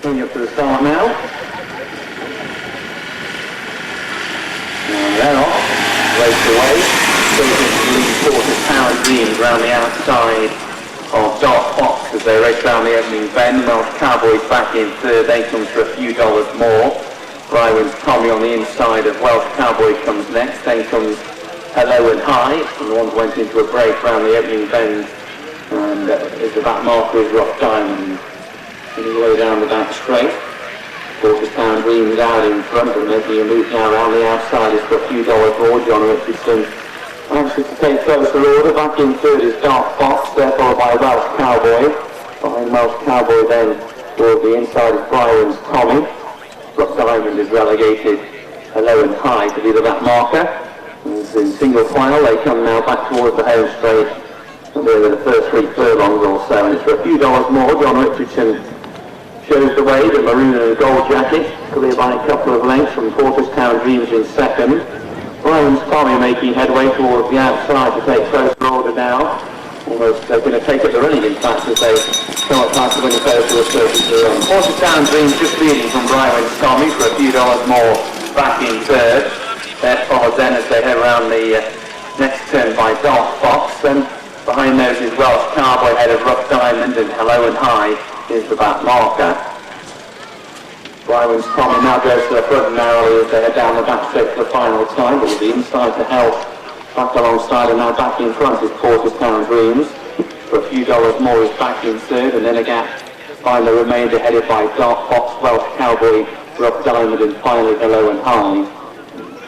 Coming up to the start now. And they're off. Race away. Goes into the lead quarters, Power Dreams around the outside of Dark Fox as they race around the opening bend. Welsh Cowboys back in third. They comes for a few dollars more. Ryland's Tommy on the inside of Welsh Cowboy comes next. Then comes Hello and High. And the ones went into a break around the opening bend. And is the back marker is Rock Diamond. All the way down the back straight. Power Dreams out in front and making a move now around the outside is for a few dollars more. John Richardson anxious to take closer order. Back in third is Dark Fox, there followed by Welsh Cowboy. Behind Welsh Cowboy then towards the inside is Byron's Tommy. Rock Diamond is relegated Hello and High to be the back marker. And in single file they come now back towards the home straight. And they're in the first 3 furlongs or so. And it's for a few dollars more. John Richardson shows the way, the maroon and gold jacket, clear by a couple of lengths from Town Dreams in second. Byron's Tommy making headway towards the outside to take closer order now. Almost they're going to take up the running in fact as they come up past the winner to a 30 run. Town Dreams just leading from Byron's Tommy for a few dollars more back in third. That follows then as they head around the next turn by Dark Fox. Then behind those is Welsh Cowboy ahead of Rock Diamond and Hello and High is the back marker. Byron's Tommy now goes to the front narrowly as they head down the back straight for the final time, but with the inside to help back alongside and now back in front is Town Dreams. For a few dollars more is back in third and then a gap behind the remainder headed by Dark Fox, Welsh Cowboy, Rock Diamond and finally Hello and High.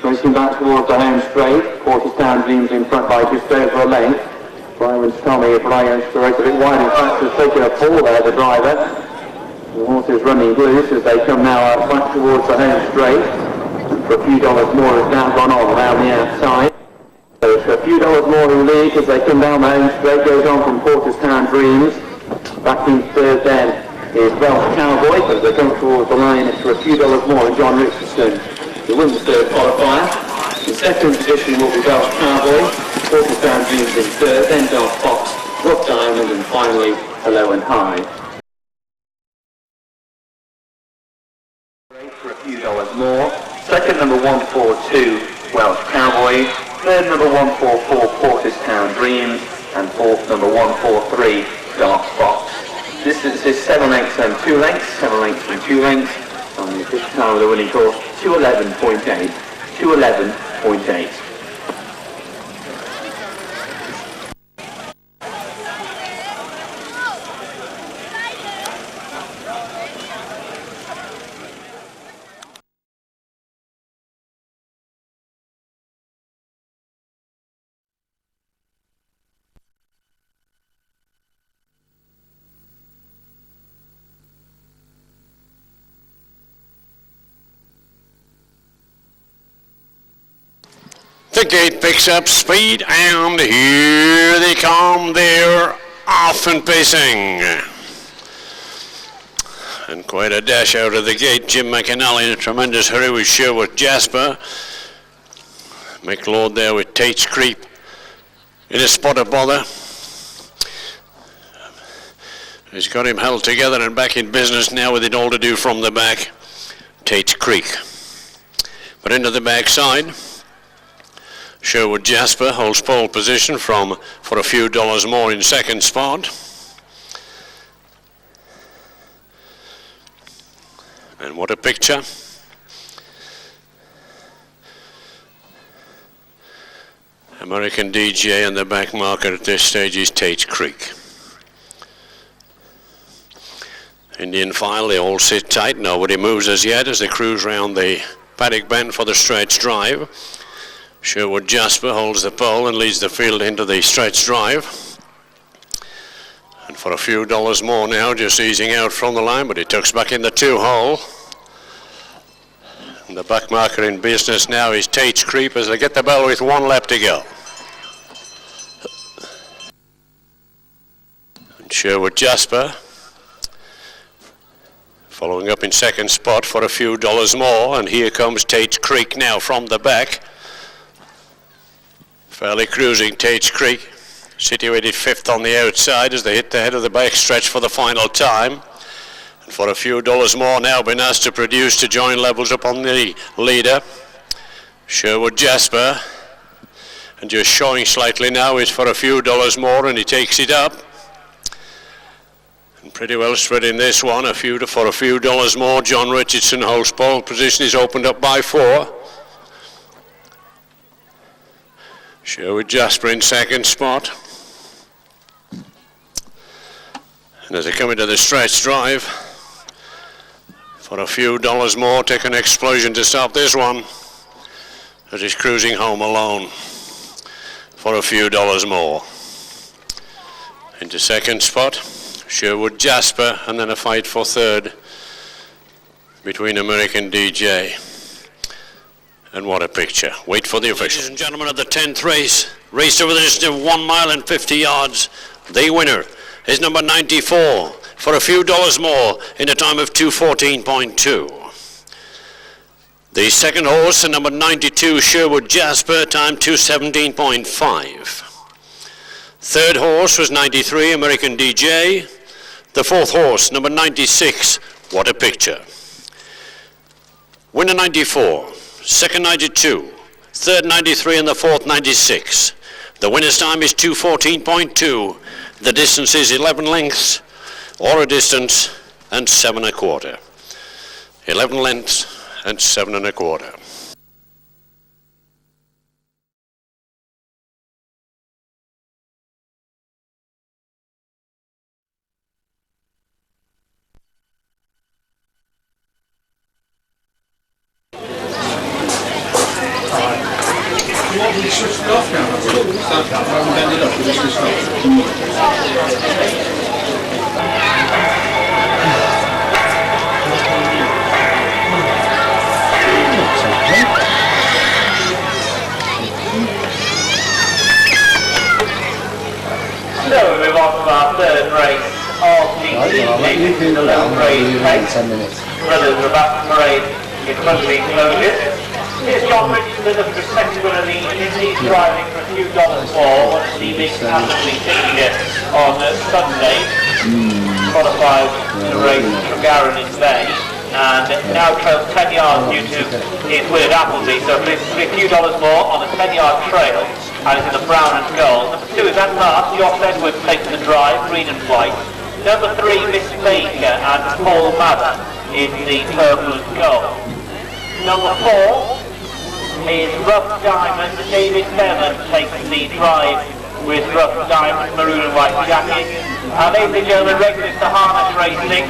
Racing back towards the home straight, Town Dreams in front by just over a length. Byron's Tommy, Brian's the race a bit wide, in fact has taken a fall there, the driver. The horse is running loose as they come now out back towards the home straight. And for a few dollars more has now gone on around the outside. So it's for a few dollars more in lead as they come down the home straight, goes on from Town Dreams. Back in third then is Welsh Cowboy, as they come towards the line it's for a few dollars more and John Richardson to win the third qualifier. In second position will be Welsh Cowboy. Town Dreams in third, then Dark Fox, Rock Diamond and finally Hello and High. For a few dollars more. Second number 142 Welsh Cowboy, third number 144 Town Dreams and fourth number 143 Dark Fox. Distance is 7 lengths and 2 lengths, 7 lengths and 2 lengths. And the fifth time of the winning course 211.8, 211.8. The gate picks up speed and here they come, they're off and pacing. And quite a dash out of the gate. Jim McAnally in a tremendous hurry with Sherwood Jasper. McLeod there with Tate's Creep in a spot of bother. He's got him held together and back in business now with it all to do from the back. Tate's Creek. But into the backside. Sherwood Jasper holds pole position for a few dollars more in second spot. And what a picture. American DJ and the back marker at this stage is Tate's Creek. Indian file, they all sit tight, nobody moves as yet as they cruise round the paddock bend for the stretch drive. Sherwood Jasper holds the pole and leads the field into the stretch drive. And for a few dollars more now, just easing out from the line, but he tucks back in the 2-hole. And the back marker in business now is Tate's Creep as they get the bell with 1 lap to go. And Sherwood Jasper following up in second spot for a few dollars more, and here comes Tate's Creek now from the back. Fairly cruising Tate's Creek. situated 5th on the outside as they hit the head of the back stretch for the final time. And for a few dollars more now been asked to produce to join levels up on the leader. Sherwood Jasper, and just showing slightly now is for a few dollars more, and he takes it up. And pretty well spread in this one, for a few dollars more. John Richardson holds pole position, is opened up by 4. Sherwood Jasper in second spot. And as they come into the stretch drive, for a few dollars more, take an explosion to stop this one, as he's cruising home alone for a few dollars more. Into second spot, Sherwood Jasper, and then a fight for third between American DJ. And what a picture. Wait for the official. Ladies and gentlemen of the 10th race, raced over the distance of 1 mile and 50 yards. The winner is number 94 for a few dollars more in a time of 2:14.2. The second horse, number 92, Sherwood Jasper, time 2:17.5. Third horse was 93, American DJ. The fourth horse, number 96, what a picture. Winner 94, second 92, third 93, and the fourth 96. The winner's time is 2:14.2. The distance is 11 lengths, or a distance, and 7 1/4. 11 lengths and 7 1/4. So we move on to our third race of the evening, the low grade pace. Brothers are about to parade in front of the enclosures. Here's John Richardson, the prospective winner of the evening. He's driving for a few dollars more, one of the big absolutely taking it on Sunday. Qualified in a race from Tregaron in May, and now trails 10 yards due to his win at Appleby. So for a few dollars more on a 10-yard trail, and it's in the brown and gold. Number 2 is Admar, Josh Edwards takes the drive, green and white. Number 3, Miss Baker, and Paul Mather in the purple and gold. Number 4 is Rough Diamond. David Bevan takes the drive with Rough Diamond, maroon and white jacket. Ladies and gentlemen, regulars to harness racing,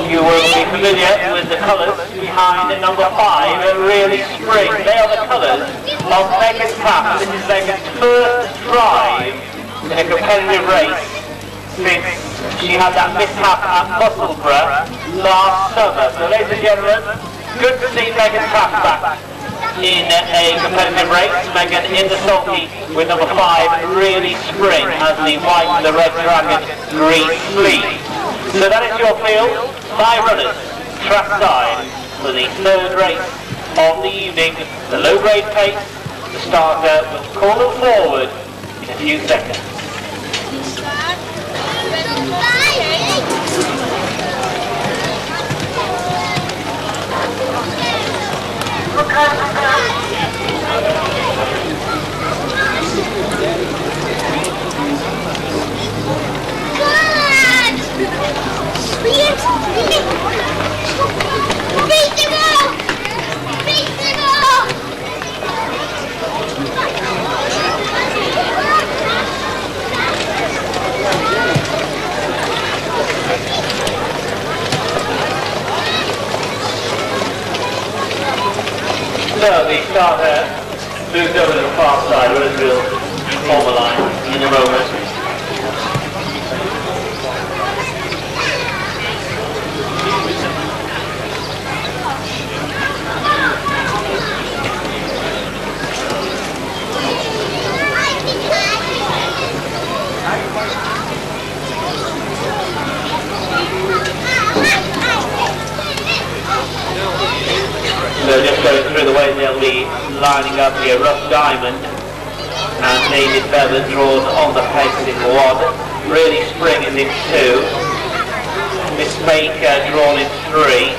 you will be familiar with the colours behind number 5, Really Spring. They are the colours of Megan Tapp. This is Megan's first drive in a competitive race since she had that mishap at Musselburgh last summer. So ladies and gentlemen, good to see Megan Tapp back in a competitive race. Megan in the sulky with number 5, Really Spring, as the white and the red dragon green sleeve. So that is your field. 5 runners track side for the third race of the evening. The low grade pace. The starter will call them forward in a few seconds. So the starter moves over to the far side, runners will form a line in a moment. So just going through the way they'll be lining up here. Rough Diamond and needed feathers drawn on the pace in 1, Really Spring is in 2, Miss Baker drawn in 3,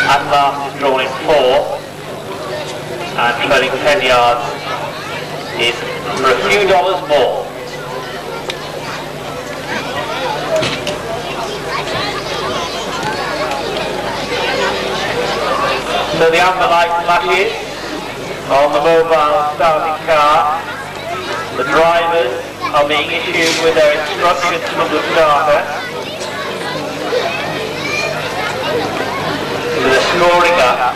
At Last is drawn in 4, and treading 10 yards is For a Few Dollars More. So the amber light flashes on the mobile starting car. The drivers are being issued with their instructions from the starter. With a scoring up.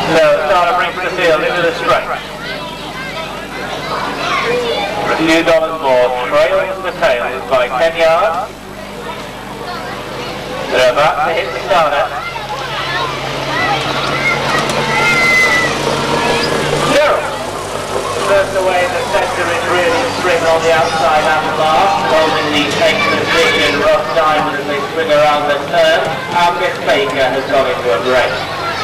So starter brings the field into the straight. For a few dollars more, trails the tails by 10 yards. They're about to hit the starter. Zero. First away in the centre is Really Spring on the outside and last, holding the taken position, Rough Diamond as they swing around the turn. And Miss Baker has gone into a break.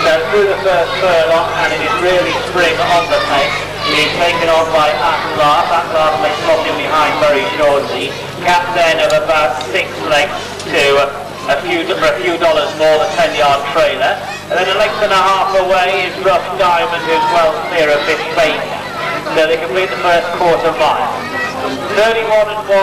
So through the first furlong, and it is Really Spring on the pace. It is taken on by Atlas. Atlas may slot in behind very shortly. Gap then of about 6 lengths to for a few dollars more, the 10-yard trailer. And then a length and a half away is Rough Diamond, who's well clear of Miss Baker. So they complete the first quarter mile. 31 and 1,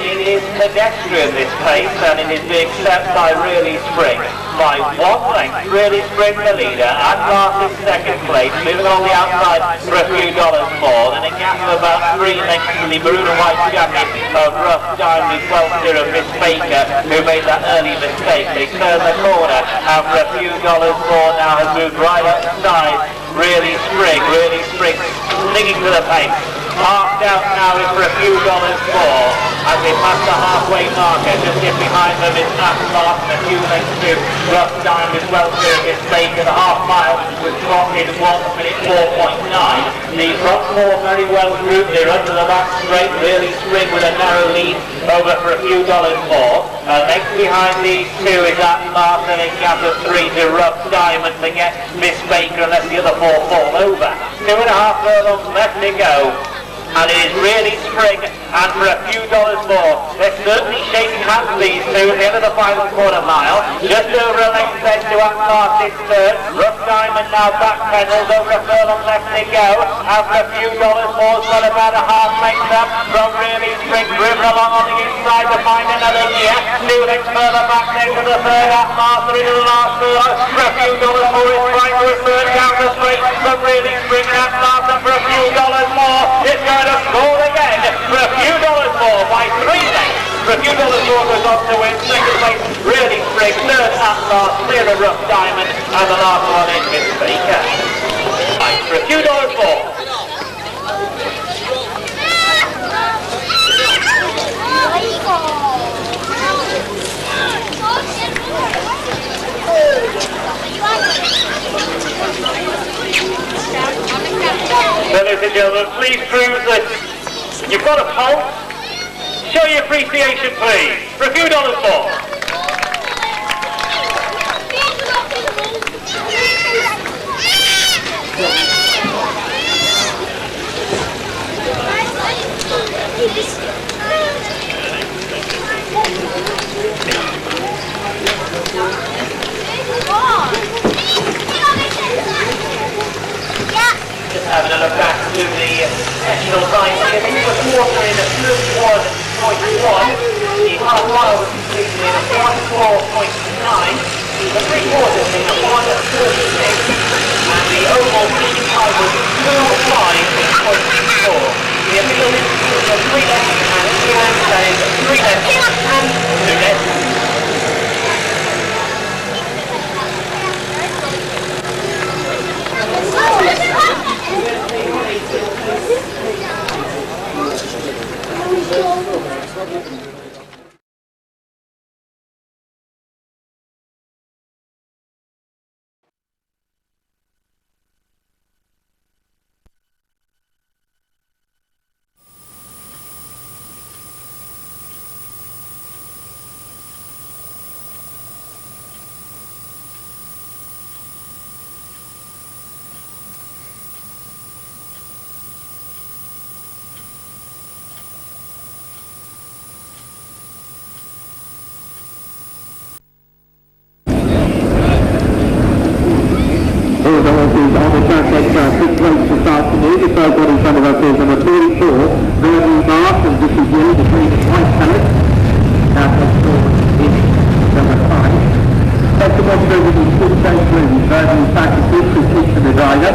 it is pedestrian this pace, and it is being set by Really Spring. By 1 length, Really Spring the leader, and last in second place, moving on the outside for a few dollars more. Then a gap of about 3 lengths to the maroon and white jacket of Rough Diamond, well clear of Miss Baker, who made that early mistake. They turn the corner, and for a few dollars more now has moved right outside Really Spring singing to the pace. Parked out now is for a few dollars more as they pass the halfway marker. Just in behind them is Atlas and a few lengths to Rough Diamond, well clear of Miss Baker. The half mile was clocked in 1 minute 4.9. The front four very well grouped. They're under the back straight. Really Spring with a narrow lead over for a few dollars more. Next behind these two is Atlas and a gap of 3 to Rough Diamond to get Miss Baker unless the other 4 fall over. 2.5 furlongs left to go. And it is Really Spring, and for a few dollars more. They're certainly shaking hands, these two, at the end of the final quarter mile. Just over a length then to Atlas in third. Rough Diamond now back pedals, over a furlong left to go. And for a few dollars more, it's got about a half length up from Really Spring, driven along on the inside to find another gear. 2 lengths further back then to the third Atlas, they're into the last furlong. For a few dollars more, it's trying to return down the straight from Really Spring and Atlas, and for a few dollars more, it's going to score again for a few dollars more by 3 lengths. For a few dollars more goes on to win. Second place, Really Spring. Third, Atlas, clear of Rough Diamond, and the last one is Miss Baker. Right, for a few dollars more. So, ladies and gentlemen, please prove that you've got a pulse. Show your appreciation, please. For a few dollars more. Just having a look back to the national time here. This was quarter in 1.1. The half mile was completed in 1.4.9. The 3 quarters in 1.36. And the overall finishing time was 2.5.4. The appeal is 3 left and 2 left, that is 3 left and 2 left. track extra 6 races this afternoon. The first one in front of us is number 44, Vernon Mark, and this is yellow, the green and white colours. Now next forward is number 5. Second one through with the 6 race room, Vernon Fantasy, who keeps to the driver.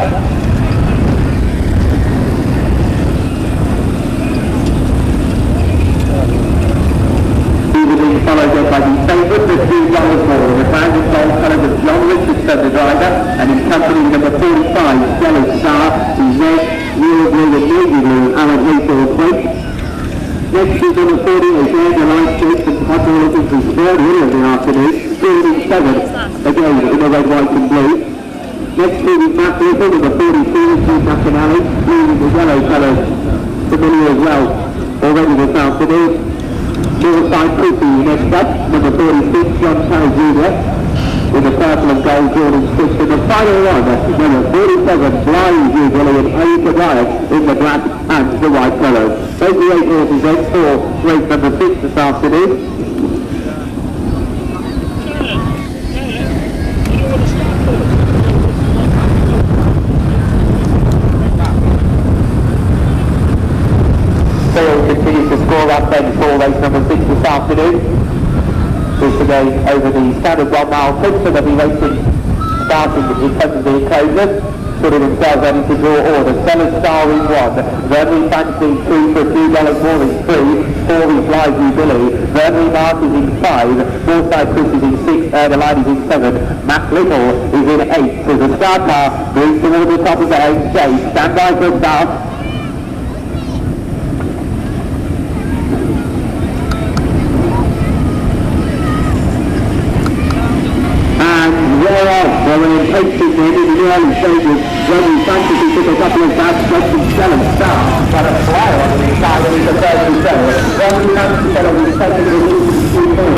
Followed up by the favourite, the $2 more. The flag is gold colours of John Richardson, the driver, and his company number 45, Yellow Star, is red, real blue and navy blue, Alan Haythorne plate. Next is number 48, Air the Light Street, and Hot Origins is third winner of the afternoon, 37, again in the red, white and blue. Next is Matt Little, number 44, Steve Nationale, blue with the yellow colours, familiar as well, already this afternoon. Northside Cookie next up, number 46, John Terry Jr. with the purple and gold Jordan Swift. And the final one, number 47, Blind usually, and A Tobias in the black and the white colours. Those are the 8 horses then for race number 6 this afternoon. Continues to score up then for race number 6 this afternoon. This today over the standard 1 mile pitch, so they'll be racing starting in front of the enclosure, putting themselves ready to draw order. Stellar Star in 1, Vernon Fantasy 2 for $2 more is 3, 4 is Lively Billy, Vernon Mark is in 5, Northside Chris is in 6, the line is in 7, Matt Little is in 8. So the star car moves towards the top of the home stage. Stand by for start. We're in Patriots in the early stages. Roman Fantasy took a couple of bad steps and Stellar Star, but a flyer on the inside of the third and seven. Roman Fantasy was taken to the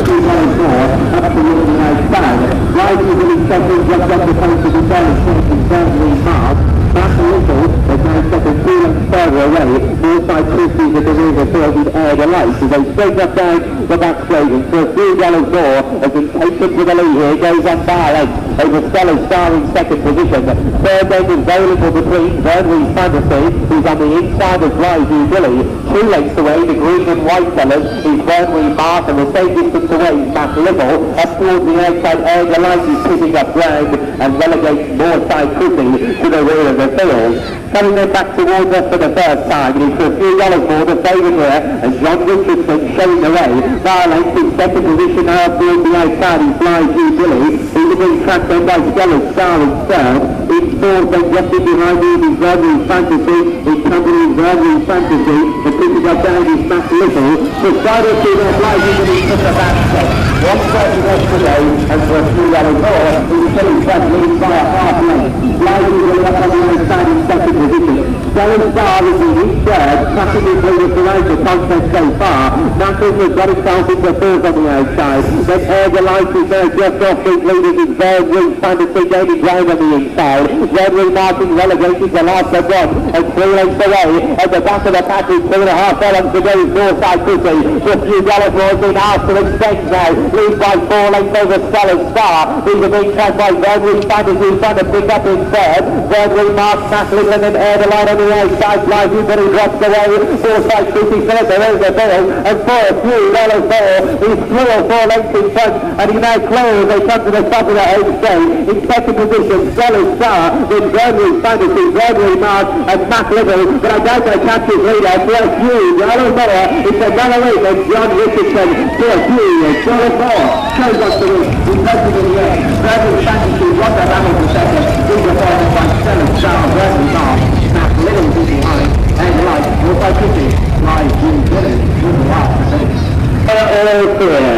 2-4, up to the outside. Rising to the second, just up the pace of the Stellar Star in Burnley Mark. Matt Little is now second 2 lengths further away. Northside Christie at the rear of the field in Air the Light as they straight up down the back straight. And for $3 more has been taken to the lead here. Goes on by length over Stellar Star in second position. Third end is very little between Burnley Fantasy, who's on the inside of Lively Billy. 2 lengths away, the green and white colours is Burnley Mark, and the same distance away is Matt Little. Up towards the outside, Air the Light is picking up ground and relegates Northside Christie to the rear of the field. Coming then back towards us for the first time, and he's for $3 more, the favourite here, and John Richardson showing the way. Violence in second position now towards the outside, he flies through Billy. He's being tracked on by Stellar Star in third. In fourth, then just in behind him is Burnley Fantasy. His company is Burnley Fantasy, and picking up down is Matt Little. The side of two there flies in, and he took a back step. 130 yesterday, and for $3 more, he's still travelling by a half length. Flies in up on the outside in second position. Stellar Star is in his third, tracking his leader throughout the contest so far. Knuckles has got himself into fourth on the outside. Then Air the Light is there just off his leaders is Burnley Fantasy gaining ground on the inside. Burnley Martin relegated the last of one and 3 lengths away. At the back of the pack is 2.5 furlongs to go is Northside City. For $2 more has been asked to extend now. Leads by 4 lengths over Stellar Star. These are being tracked by Burnley Fantasy trying to pick up in third. Burnley Mark, Matt Little and then Air the Light on the outside. Lively Billy drops away. Northside City third there is the field. And for $3 more, he's 3 or 4 lengths in front. And he now clears as they come to the top of the home straight. In second position, Stellar Star, then Burnley Fantasy, Burnley Mark and Matt Little. But I doubt they catch his leader for a few. It's another race of John Richardson for a few. $1 more. Shows us the race. He's left in the air. Burnley Fantasy, Roger Hamilton for second. These are followed by Stellar Star, Burnley Mark, Matt Little is behind. And like, Northside City, live June Billy, with the last percentage. All clear.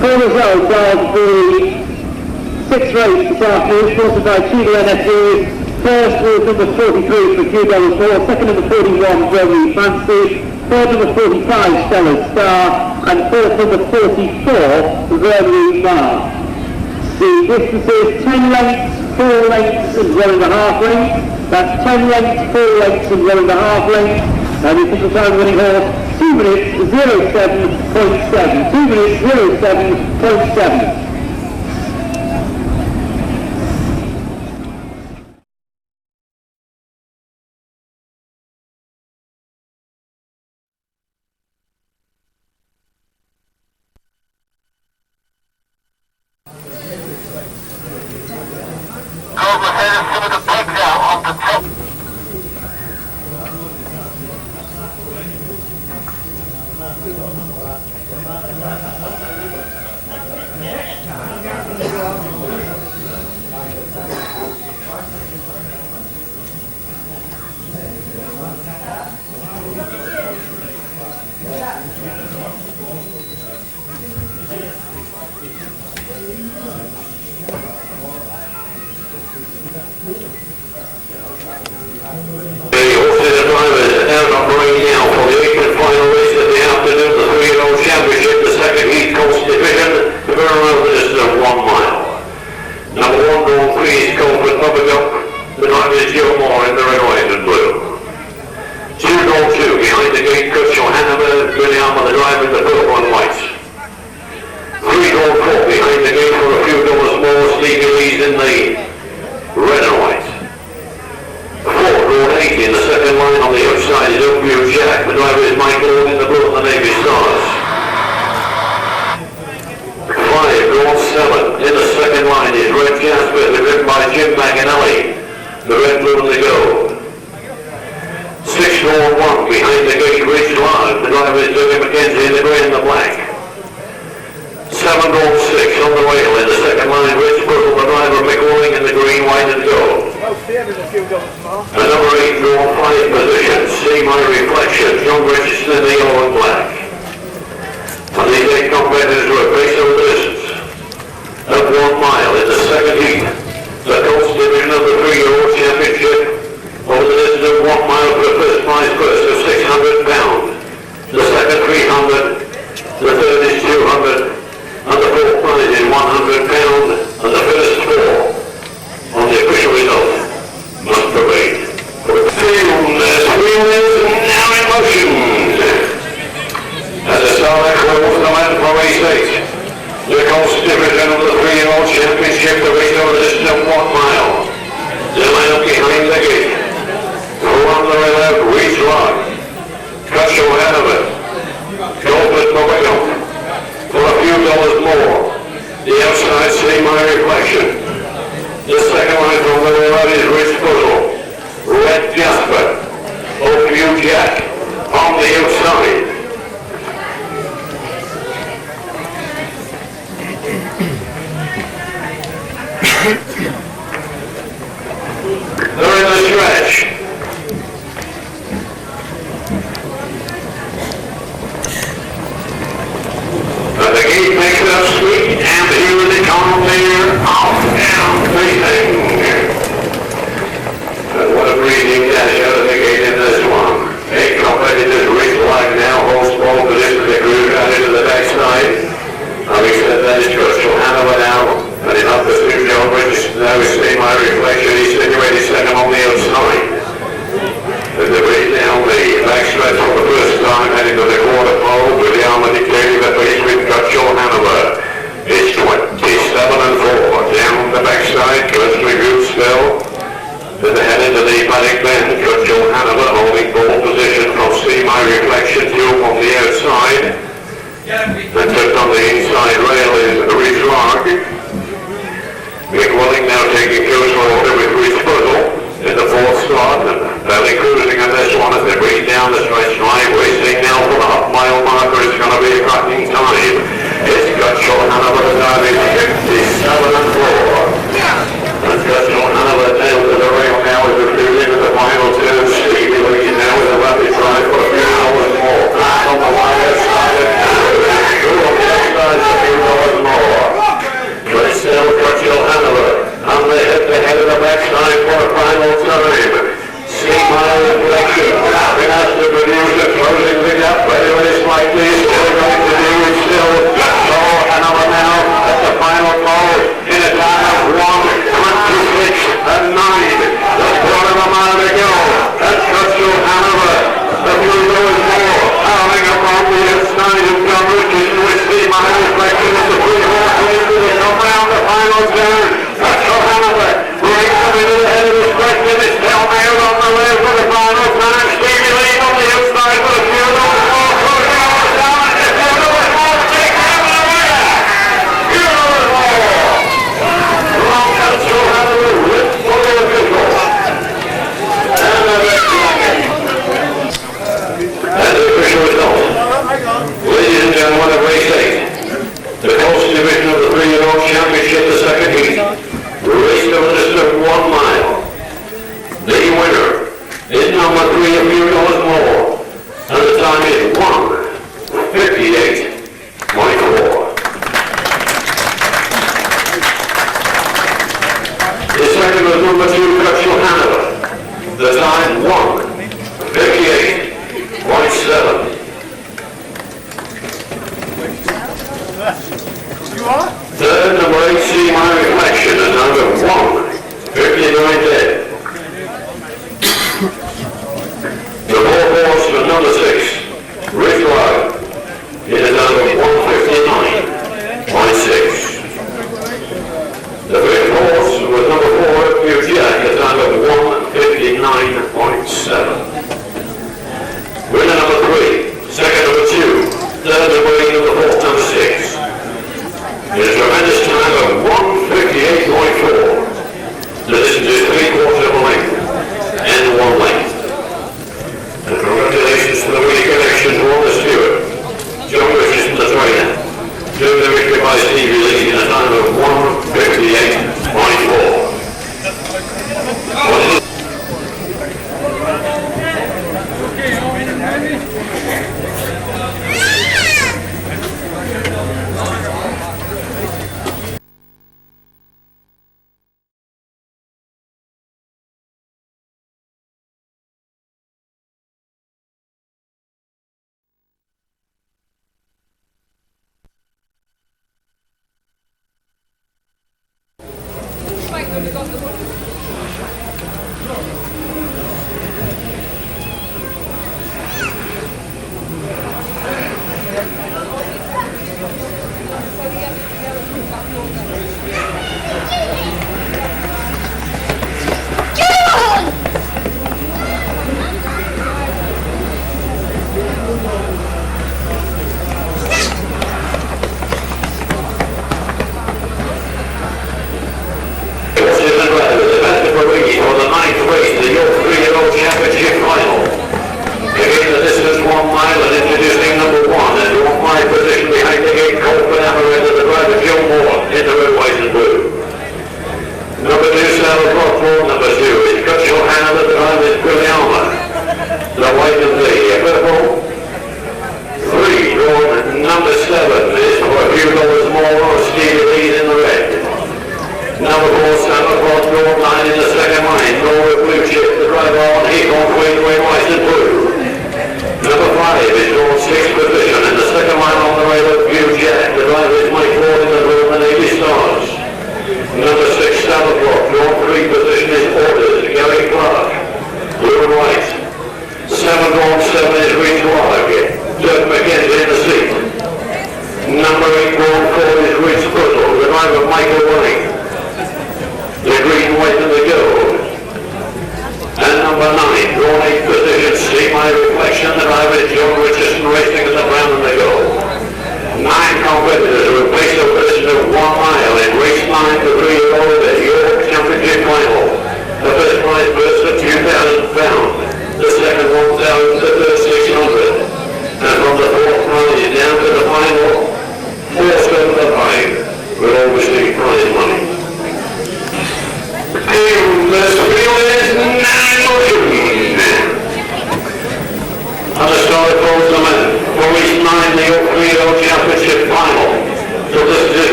Full results of the 6th race this afternoon, sponsored by Tudor NFU. First was number 43 for $2 more, second number 41, Burnley Fantasy, third number 45, Stellar Star, and fourth number 44, Burnley Mark. The distance is 10 lengths, 4 lengths and 1.5 lengths. That's 10 lengths, 4 lengths and 1.5 lengths. And this is the time winning horse, 2 minutes 07.7. 2 minutes 07.7. the grey and the black. 7 gold 6 on the wheel in the second line, Rich Puzzle, the driver, McWilling in the green, white and gold. And number 8 gold 5 position, See My Reflection, John Richardson in the yellow and black. And these 8 competitors were based on the distance of 1 mile in the second heat. The Colts division of the 3-year-old championship over the distance of 1 mile for the first prize purse of £600. The second 300, the third is 200, and the fourth prize is £100, and the first 4 on the official result must parade. The wheel is now in motion. As the starlight closes the land for race 8. The Colts division of the 3-year-old championship, the race over the distance of 1 mile. The line up behind the gate. On the right left, Reach Rock. Cut your head of it. Goldman Mobile. For a few dollars more. The outside, See My Reflection. The second line from the right is Rich Puzzle. Red Jasper. Oakview Jack. On the outside. They're in the stretch. But the gate makes it up sweet, and here they come there, off down facing. And what a breathing dash out of the gate in this one. 8 competitors race line now, holds ball position, they groove out into the backside. Having said that, it's Churchill Hanover now, and in up the two John Richardson now is See My Reflection, he's situated second on the outside. As they race down the backstretch for the first time, heading to the quarter pole, with the armor dictating the pace with Churchill Hanover. It's 27 and 4, down the backside, Kirsten Good still. As they head into the paddock bend, Churchill Hanover holding pole position from See My Reflection, 2 on the outside. And just on the inside rail is Reach Rock. McWilling now taking close order with Reach Puzzle in the 4th slot, and barely cruising on this one as they breathe down the stretch driveway. See now for the half-mile marker, it's going to be a cracking time. It's Churchill Hanover, the time is 57 and 4. And Churchill Hanover down to the rail now as we cruise into the final turn. Stevie leading now with a rapid drive for a few hours more. Back on the wire side of but still Churchill Hanover, and they hit the head of the backside for a final time. See My Reflection, been asked to produce a closing the gap, but it is likely still going to do it still. So Hanover now at the final call in a time of 1:26 and 9. Just quarter of a mile to go. That's Churchill Hanover. The blue goes more, howling upon the outside of John Richardson with See My Reflection as the 3-horse wins to come round the final turn. Churchill Hanover brings them into the head of the stretch, and it's still nailed on the way for the final time. Stevie Lee on the outside for the few dollars more. Closing on the down, and the few dollars more take him the winner. Few dollars more. From Churchill Hanover with fully official. And the next one. And the official result. Ladies and gentlemen of race 8, the Colts division of the 3-year-old championship, the second heat, raced over the distance of 1 mile. The winner is number 3, a few dollars more, and the time is 1:58.4. The second was number 2, Churchill Hanover. The time 1:58.7. Third, number 8, See My Reflection, and number 1:59.10. The 4th horse was number 6, Rich Rock. It is number 1:59.6. The 5th horse was number 4, Oakview Jack. It's number 1:59.7. Winner number 3, second number 2, third number 8, number 4th number 6. It is a tremendous time of 1:58.4. The distance is 3/4 by Steve releasing a time of 1:58.4.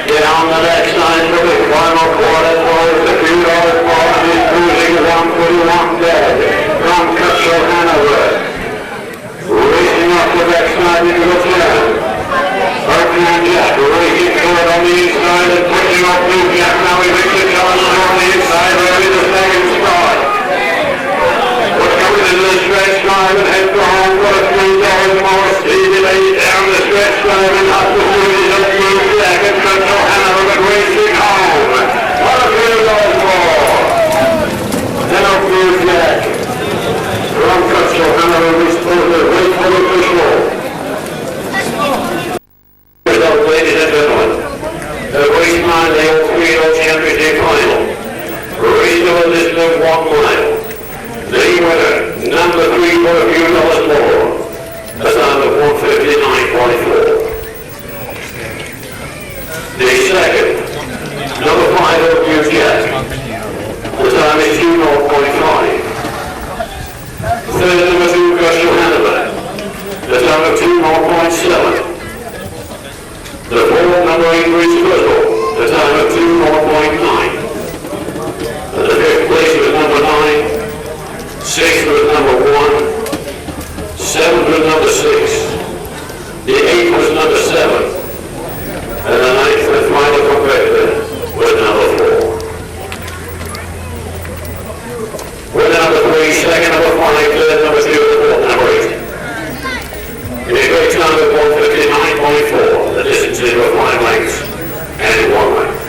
Get on the next line for the Mom Dad from Cutshall, Hanover. Racing off the backside into the turn. Earthman Jack racing forward on the inside and pushing off Blue Jack. Now he makes the challenge on the inside, ready the second spot. We're coming into the stretch drive and head for home for $3 more. Speedy laid down the stretch drive and up the series of Blue Jack and Cutshall, Hanover, but racing home. What a $3 more. Now Blue Jack from Cutshall, Hanover, responsible. Wait for the official. Ladies and gentlemen, the race 9, the old 3 championship final. Race over this 1 mile. The winner, number 3 for a few dollars more. A time of 1:59.44. The second, number 5 of New Jack. The time is 2:05. Third, number 2, Cutshall, Hanover. The time of 2:07. The fourth, number 8, Reese Bristol, the time of 2:09. And the fifth place was number 9, sixth was number 1, seventh was number 6, the eighth was number 7, and the ninth and final competitor was number 4. With number 3, second, number 5, third, number 2, and fourth, number 8. In a great time of 1:59.4, the distance is over 5 lengths and 1 length.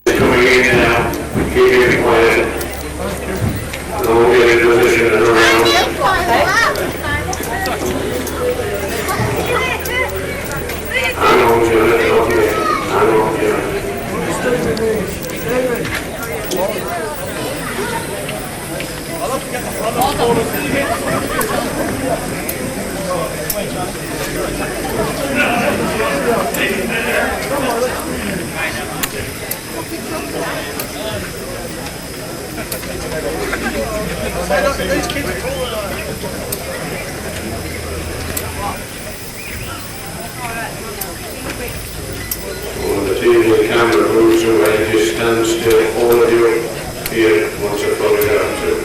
Coming in now, keep it quiet. We'll get in position and around. I know, Janet, okay. I know, Janet. When the TV and camera moves away, just stand still, all of you here, once I photograph too.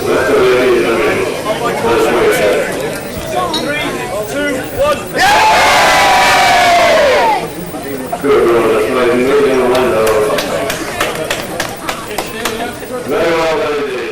Let the ladies in the middle. That's what I said. 3, 2, 1. Good run, that's right. You need to land over. Very well done indeed.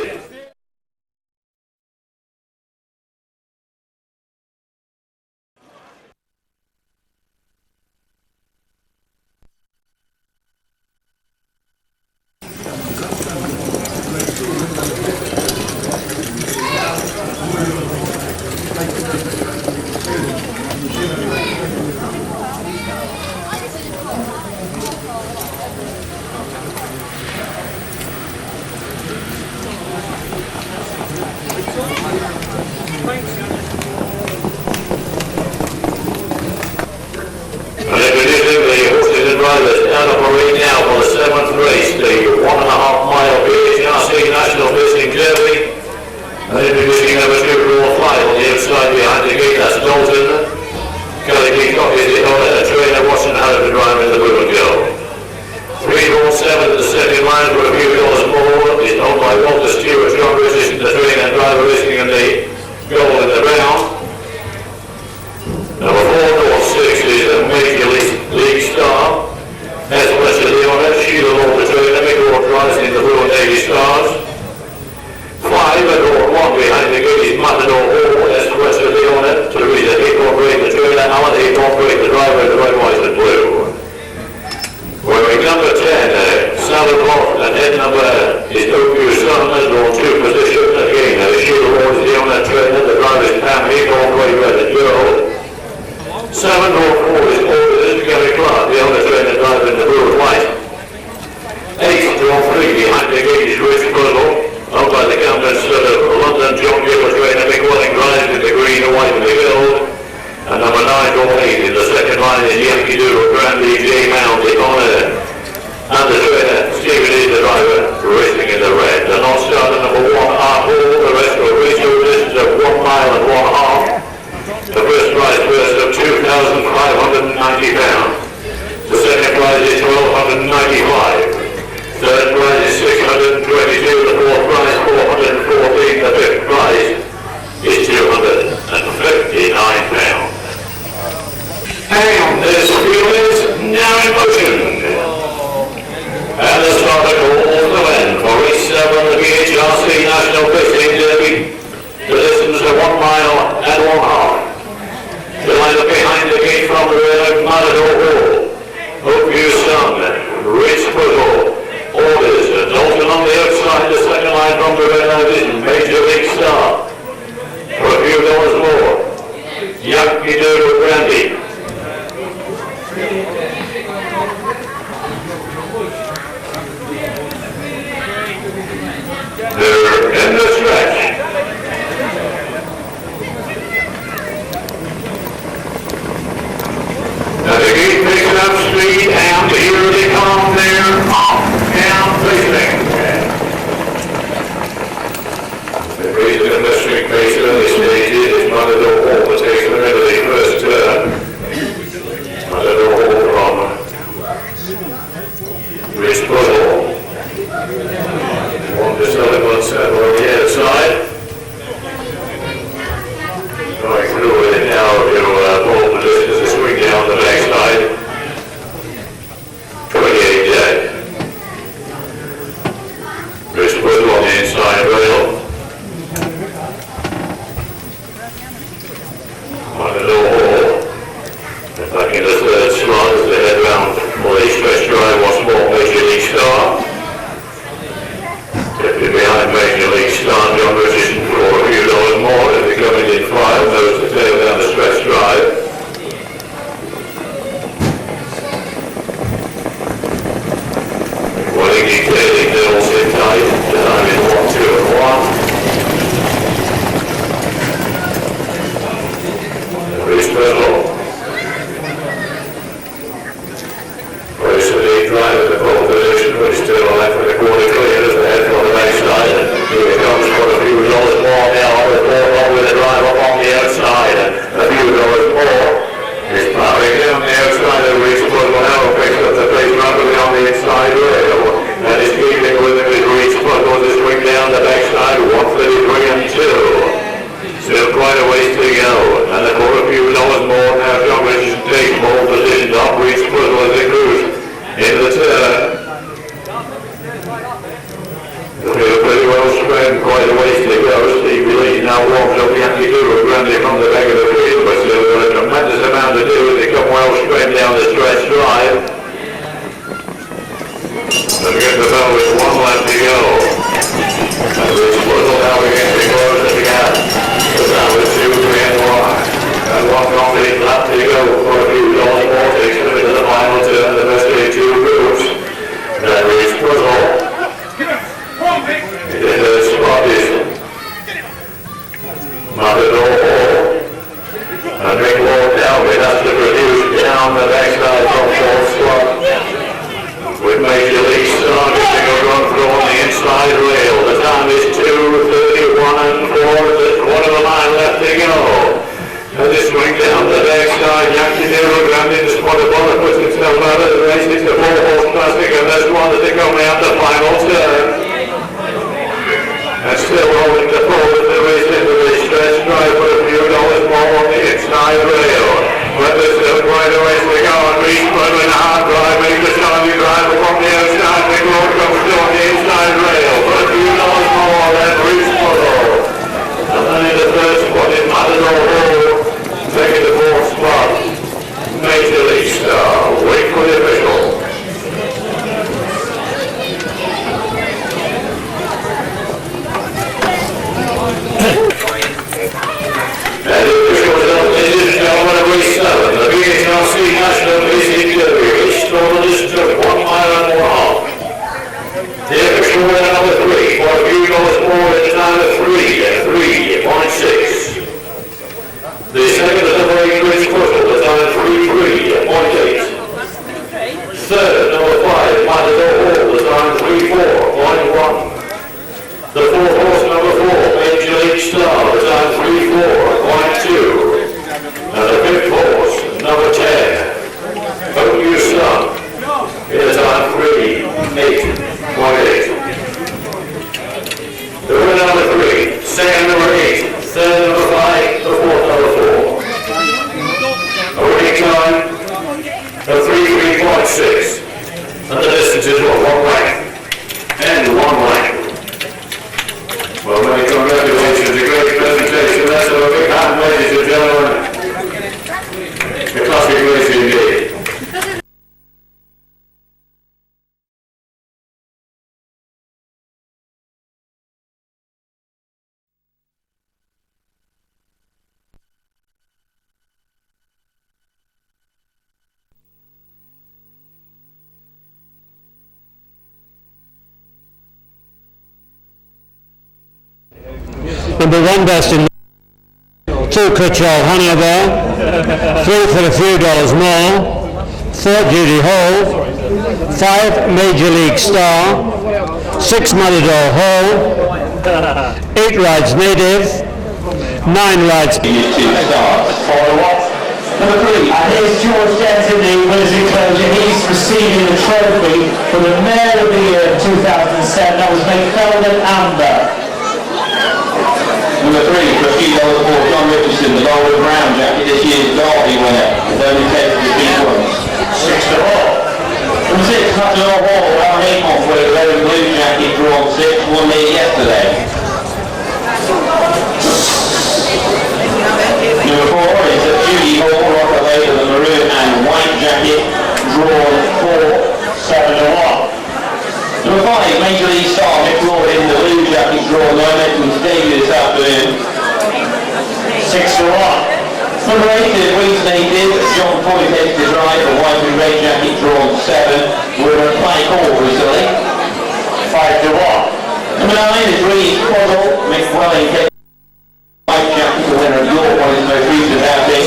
The first prize purse of $2,000 Reason in the string pace early stages is Matador Hall that takes them into the first turn. Matador Hall from Rich Puzzle. One to 7 on the outside. Going through with it now to pole position as a swing down the backside. 28 dead. Rich Puzzle on the inside rail. Matador Hall. And back in the third slot as they head round for the stretch drive once more Major League Star. Kept it behind Major League Star, John Richardson for a few dollars more as they come in 5, those to tail down the stretch drive. Winning detailing, they all sit tight, the time is 1, 2 and 1. Rich Puzzle. Race the lead drive at the pole position, but he's still on left with a quarter clear as the head on the backside. And here it comes for a few dollars more now on the ball with the drive up on the outside. And a few dollars more is powering down the outside of Rich Puzzle now picks up the pace rapidly on the inside rail. And is keeping with him as Rich Puzzle to swing down the backside 133 and 2. Still quite a ways to go. And for a few dollars more now John Richardson takes pole position off Rich Puzzle as they cruise into the turn. They're pretty well spread, quite a ways to go. Steve Lee now walks up the empty door grandly from the back of the field, but still got a tremendous amount to do as they come well spread down the stretch drive. They'll get the bell with 1 lap to go. And Rich Puzzle now begins to close the gap. So now it's 2, 3 and 1. And 1 complete lap to go for a few dollars more takes them into the final turn of the best 2 groups. Then Rich Puzzle. In the third spot is Matador Hall. And Rick Ward now has to produce down the backside from 4th spot. With Major League Star getting a run through on the inside rail. The time is 2:31 and 4. There's 1:09 left to go. As they swing down the backside, Yankee Nero ground into spot of Bonner puts himself out of the race. It's the 4-horse classic and there's one as they come out the final turn. And still holding the pole as they race into the stretch drive for a few dollars more on the inside rail. But there's still quite a ways to go and Reach Puzzle in a hard drive, make the starting drive from the outside. Big Lord comes through on the inside rail for a few dollars more than Reach Puzzle. And then in the third spot is Matador Hall, taking the 4th spot. Major League Star, wait for the official. And the official is up, ladies and gentlemen, of race 7, the BHRC National Basic Derby. Each total distance of 1 mile and 1/2. The official winner number 3 for a few dollars more at the time of 3:3.6. The second is number 8, Rich Puzzle, the time of 3:3.8. Third, number 5, Matador Hall, the time of 3:4.1. The 4th horse, number 4, Major League Star, the time 3:4.2. And the 5th horse, number 10, Hope You Son, in the time 3:8.8. The winner number 3, second number 8, third number 5, the 4th number 4. A winning time of 3:3.6. And the distance is 1 length and 1 length. Well, many congratulations, a great presentation. That's a big hand, ladies and gentlemen. A classic race indeed. Number 1 best in 2 Control Hanover, 3 for a few dollars more, 4 Judy Hall, 5 Major League Star, 6 Matador Hall, 8 rides native, 9 rides. Two starts. Follow up. Number 3. And here's George Denton, the winners enclosure. He's receiving the trophy for the Mayor of the Year of 2007. That was McFeldon Amber. Number 3, for a few dollars more, John Richardson, the Golden Brown jacket, this year's Derby winner. It's only taken to beat once. 6 to 4. Number 6, Matilda Hall, Round Avon, with a red and blue jacket, drawn 6, won there yesterday. Number 4 is a Judy Hall, Rockaway, with a maroon and white jacket, drawn 4, 7 to 1. Number 5, Major League star Mick Lord in the blue jacket, drawn 9, Edmonds debut this afternoon. 6 to 1. Number 8 is Reese native, John Point takes the drive, a white and red jacket, drawn 7. We're in a play call recently. 5 to 1. Number 9 is Reese Puzzle, Mick Welling takes the white jacket, the winner of York, one of his most recent outings.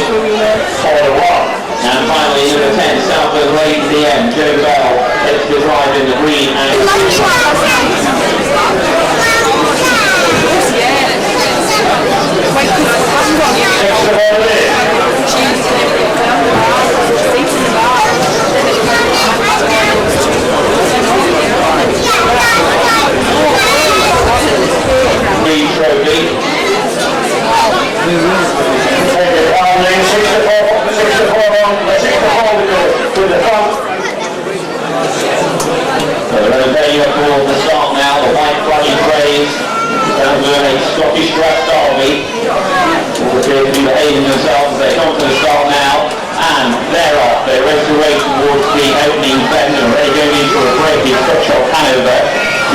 4 to 1. And finally, number 10, Southern Lady DM, Joe Bell takes the drive in the green and green trophy. 6 to 4 with the front. So they're going up towards the start now, the white flashy phrase. Down to a Scottish dress derby. All appear to be behaving themselves as they come to the start now. And they're off. They race away towards the opening bend and already going into a break in Cutshot Hanover.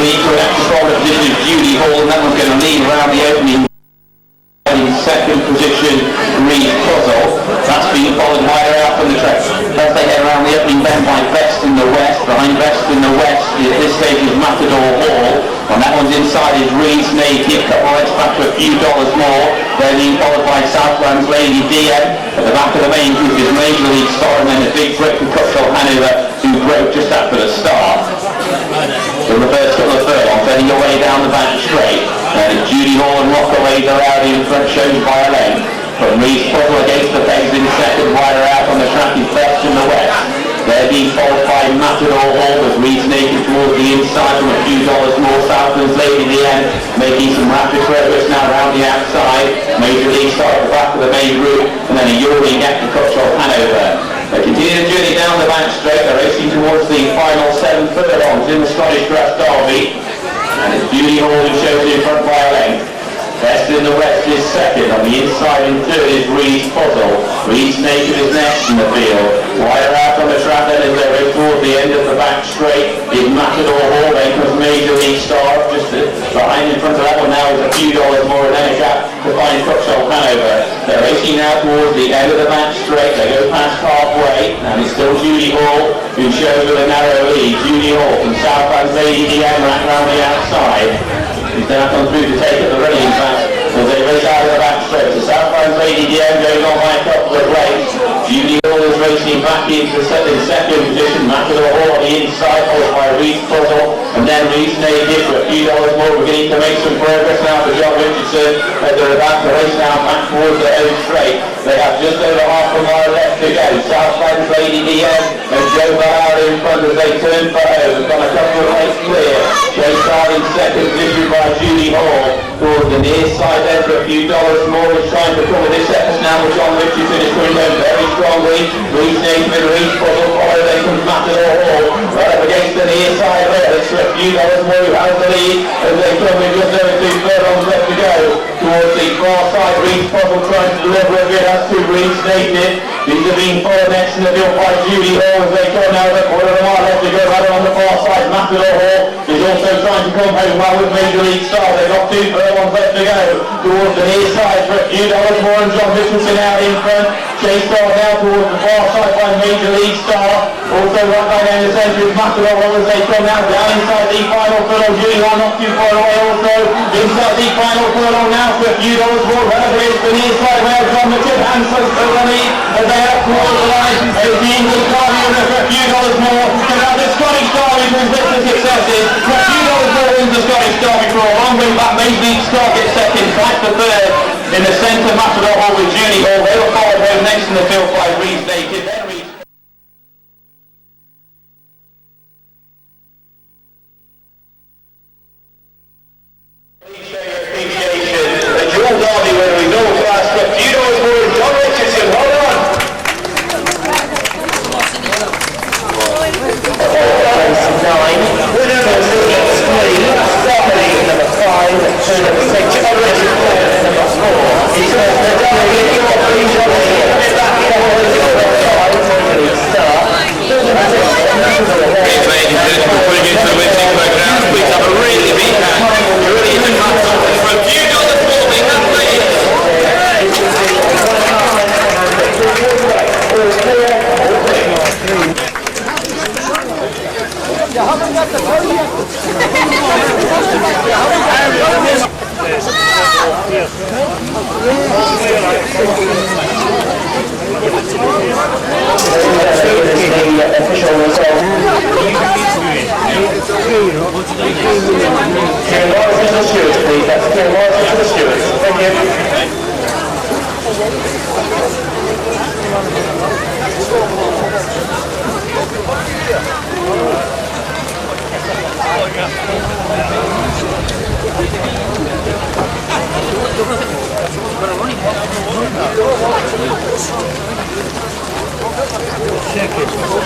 Lead to an extra forward position of Judy Hall, and that one's going to lead around the opening. In second position, Reed Puzzle. That's been followed higher out from the track as they head around the opening bend by Best in the West. Behind Best in the West at this stage is Matador Hall. And that one's inside is Reed's native. Couple of extra back to a few dollars more. They're being followed by Southland's Lady DM. At the back of the main group is Major League Star, and then a big break from Cutshot Hanover, who broke just after the start. So the first couple of furlongs, heading away down the back straight. And Judy Hall and Rockaway are out in front, shown by a length. But Reese Puzzle against the pegs in second, wider out on the track is Best in the West. They're being followed by Matador Hall with Reese naked towards the inside from a few dollars more. Southland's Lady DM making some rapid progress now around the outside. Major League Star at the back of the main route, and then a Euro neck to Cutshot Hanover. They continue the journey down the back straight. They're racing towards the final 7 furlongs in the Scottish Grass Derby. And it's Judy Hall who shows in front by a length. Best in the West is second. On the inside in third is Reed's Puzzle. Reed's naked is next in the field. Wider out on the track then as they race towards the end of the back straight is Matador Hall. Then comes Major League Star. Just behind in front of that one now is a few dollars more, and then a gap to find Cutshot Hanover. They're racing now towards the end of the back straight. They go past halfway, and it's still Judy Hall who shows with a narrow lead. Judy Hall from Southland's Lady DM right round the outside. He's now come through to take at the running back as they race out of the back straight. So Southland's Lady DM going on by a couple of lengths. Judy Hall is racing back into the second position. Matador Hall on the inside, followed by Reed's Puzzle, and then Reed's Native for a few dollars more, beginning to make some progress now for John Richardson as they're about to race now back towards their own straight. They have just over half a mile left to go. Southland's Lady DM and Joe Ballard in front as they turn for home. They've got a couple of lengths clear. They start in second position by Judy Hall towards the near side there for a few dollars more. He's trying to cover this effort now with John Richardson is coming home very strongly. Reed's Native and Reed's Puzzle follow. Then comes Matador Hall right up against the near side there. It's for a few dollars more who has the lead as they come in just over 2 furlongs left to go towards the far side. Reed's Puzzle trying to deliver a bit. That's to Reed's Native. These are being followed next in the field by Judy Hall as they come now with a quarter of a mile left to go right on the far side. Matador Hall is also trying to come home well with Major League Star. They've got 2 furlongs left to go towards the near side for a FORAFEWDOLARSMORE and John Richardson out in front. Chase Star now towards the far side by Major League Star. Also right by down the centre is MRHOT2TROT as they come now down inside the final furlong. Julie Hall not too far away also. Inside the final furlong now for a few dollars more. Whatever it is for the inside where John Richard and so Tony as they have towards the line. It's the English Derby winner for a few dollars more. And now the Scottish Derby brings this to successes. For a few dollars more wins the Scottish Derby for a long way back. Major League Star gets second, back to third. In the centre, MRHOT2TROT with Julie Hall. They were followed by next in the field by Reese Naked. Then Reese. The dual derby where we know class for a few dollars more is John Richardson. Hold on. Winner number 3, Stephanie number 5, number 6, number 4. He's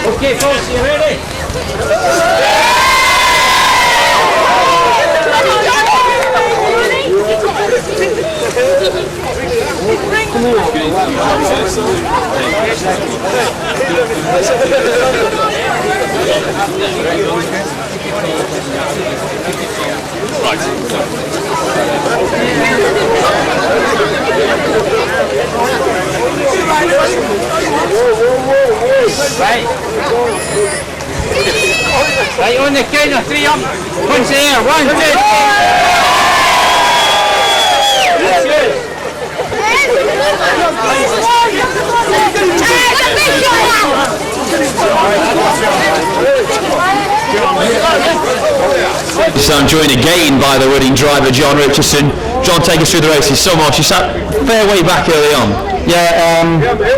Okay, folks, you ready? Right, on the count of 3 up. Punch the air. 1, 2, 3. That's good. So I'm joined again by the winning driver, John Richardson. John, take us through the race. He's so much. You sat fair way back early on. Yeah,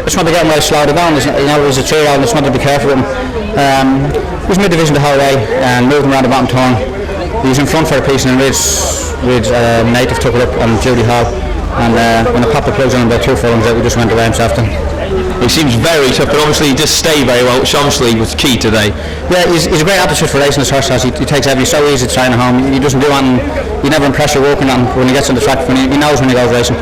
just wanted to get him well slowed down. It was a 3-year-old, just wanted to be careful with him. He was mid-division the whole way and moved him around the bottom turn. He was in front for a piece and then with Native took it up on Judy Hall. And when I popped the plugs on about 2 furlongs out, we just went away himself then. He seems very tough, but obviously he does stay very well, which obviously was key today. Yeah, he's a great aptitude for racing, this horse has. He takes everything so easy to train at home. He doesn't do anything, he never impress you walking on when he gets on the track, he knows when he goes racing.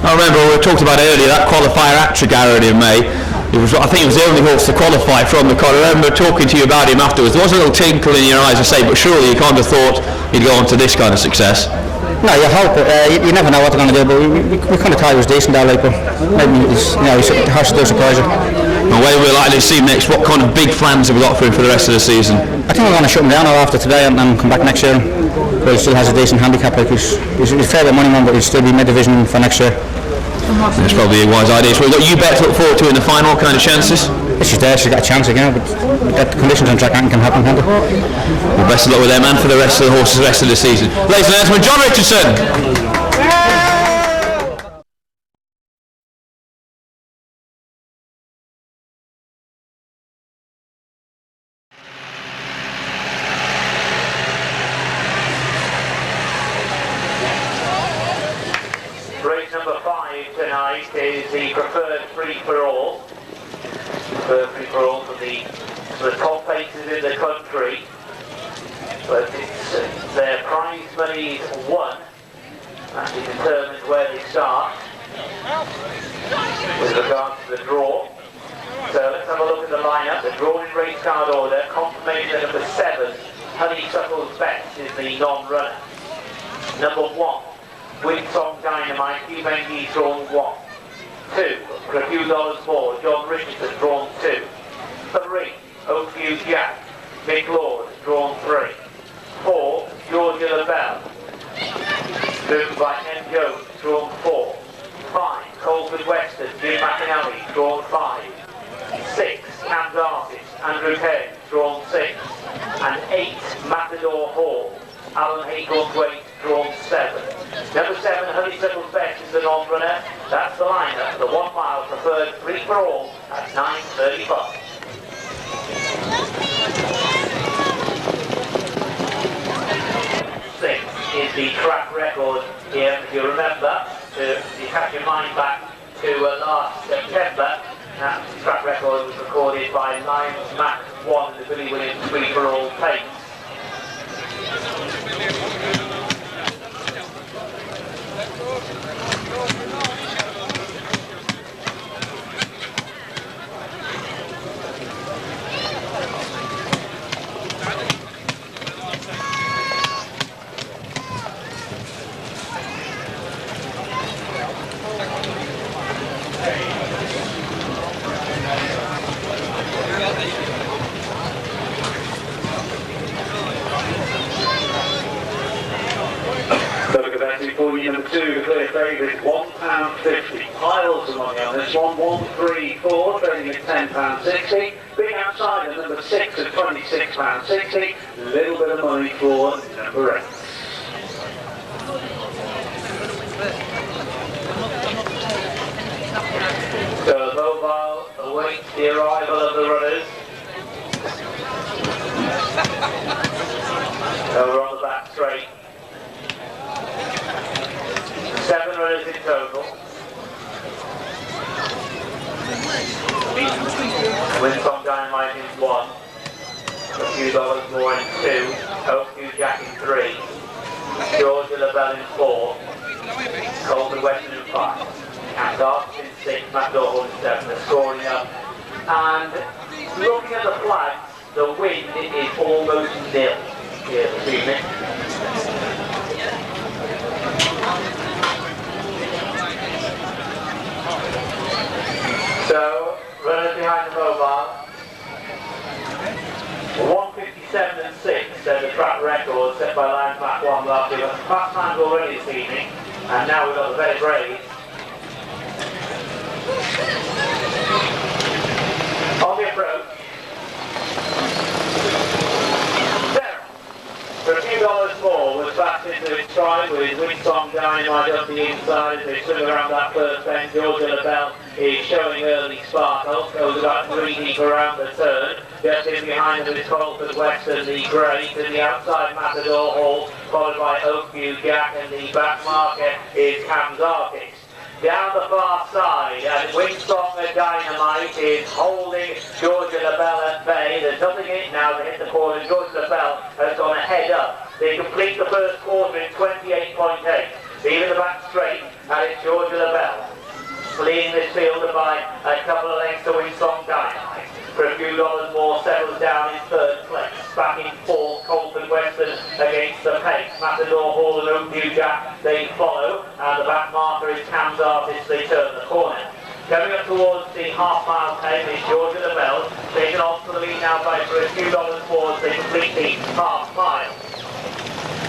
I remember we talked about earlier that qualifier at Tregarrard in May. I think it was the only horse to qualify from the colour. I remember talking to you about him afterwards. There was a little twinkle in your eyes, I say, but surely you can't have thought he'd go on to this kind of success. No, you hope, you never know what they're going to do, but we kind of thought he was decent there, like, but maybe the horse does surprise you. And where we're likely to see him next, what kind of big plans have we got for him for the rest of the season? I think we're going to shut him down after today and come back next year. But he still has a decent handicap, like he's a fair bit of money man, but he'll still be mid-division for next year. That's probably a wise idea. So we've got you bet to look forward to in the final. What kind of chances? If she's there, she's got a chance again, but the conditions on track can happen, can't it? Well, best of luck with them and for the rest of the horses the rest of the season. Ladies and gentlemen, John Richardson. Race number 5 tonight is the preferred free-for-all. Preferred free-for-all for the top paces in the country. But it's, their prize money is won. That determines where they start with regard to the draw. So let's have a look at the lineup. The draw in race card order. Confirmation number 7, Honeysuckle's Best, is the non-runner. Number 1, Winsong Dynamite, Hugh Mendes drawn 1. 2, for a few dollars more, John Richardson drawn 2. 3, Oakview Jack, Mick Lord drawn 3. 4, Georgia LaBelle, driven by M. Jones, drawn 4. 5, Colford Western, Jim McAnally, drawn 5. 6, Cam's Artist, Andrew Kay, drawn 6. And 8, Matador Hall, Alan Haythornthwaite, drawn 7. Number 7, Honeysuckle Best is the non-runner. That's the lineup. The 1 mile preferred free for all at 9:35. 6 is the track record here. If you remember, you have your mind back to last September. That track record was recorded by Lions Max 1 in the Billy Williams free for all pace. For you, number 2, the clear favourite, £1.50. Piles among you on this one, 134, trading at £10.60. Big outsider, number 6 at £26.60. Little bit of money for number 8. So Mobile awaits the arrival of the runners. Over on the back straight. 7 runners in total. Winsong Dynamite in 1. A few dollars more in 2. Oakview Jack in 3. Georgia LaBelle in 4. Colford Western in 5. Cam's Artist in 6. Matador Hall in 7. They're scoring up. And looking at the flags, the wind is almost nil here this evening. So, runners behind the Mobile, 1:57 and 6, so the track record set by Lions Mac 1 last year. But fast times already this evening, and now we've got the very brave. On the approach. For a few dollars more, was back into its stride with Winsong Dynamite up the inside as they swing around that first bend. Georgia LaBelle is showing early sparkle, goes about 3 deep around the turn. Just in behind them is Colford Western, the grey, to the outside Matador Hall, followed by Oakview Jack, and the back marker is Cam's Artist. Down the far side, and Winsong Dynamite is holding Georgia LaBelle at bay. There's nothing in it now to hit the corner. Georgia LaBelle has gone ahead up. They complete the first quarter in 28.8. Leaving the back straight, and it's Georgia LaBelle leading this field by a couple of lengths to Winsong Dynamite. For a few dollars more, settles down in 3rd place. Back in 4th, Colford Western against the pace. Matador Hall and Oakview Jack, they follow, and the back marker is Cam's Artist. They turn the corner. Coming up towards the half-mile time is Georgia LaBelle, taken off to the lead now by for a few dollars more as they complete the half-mile.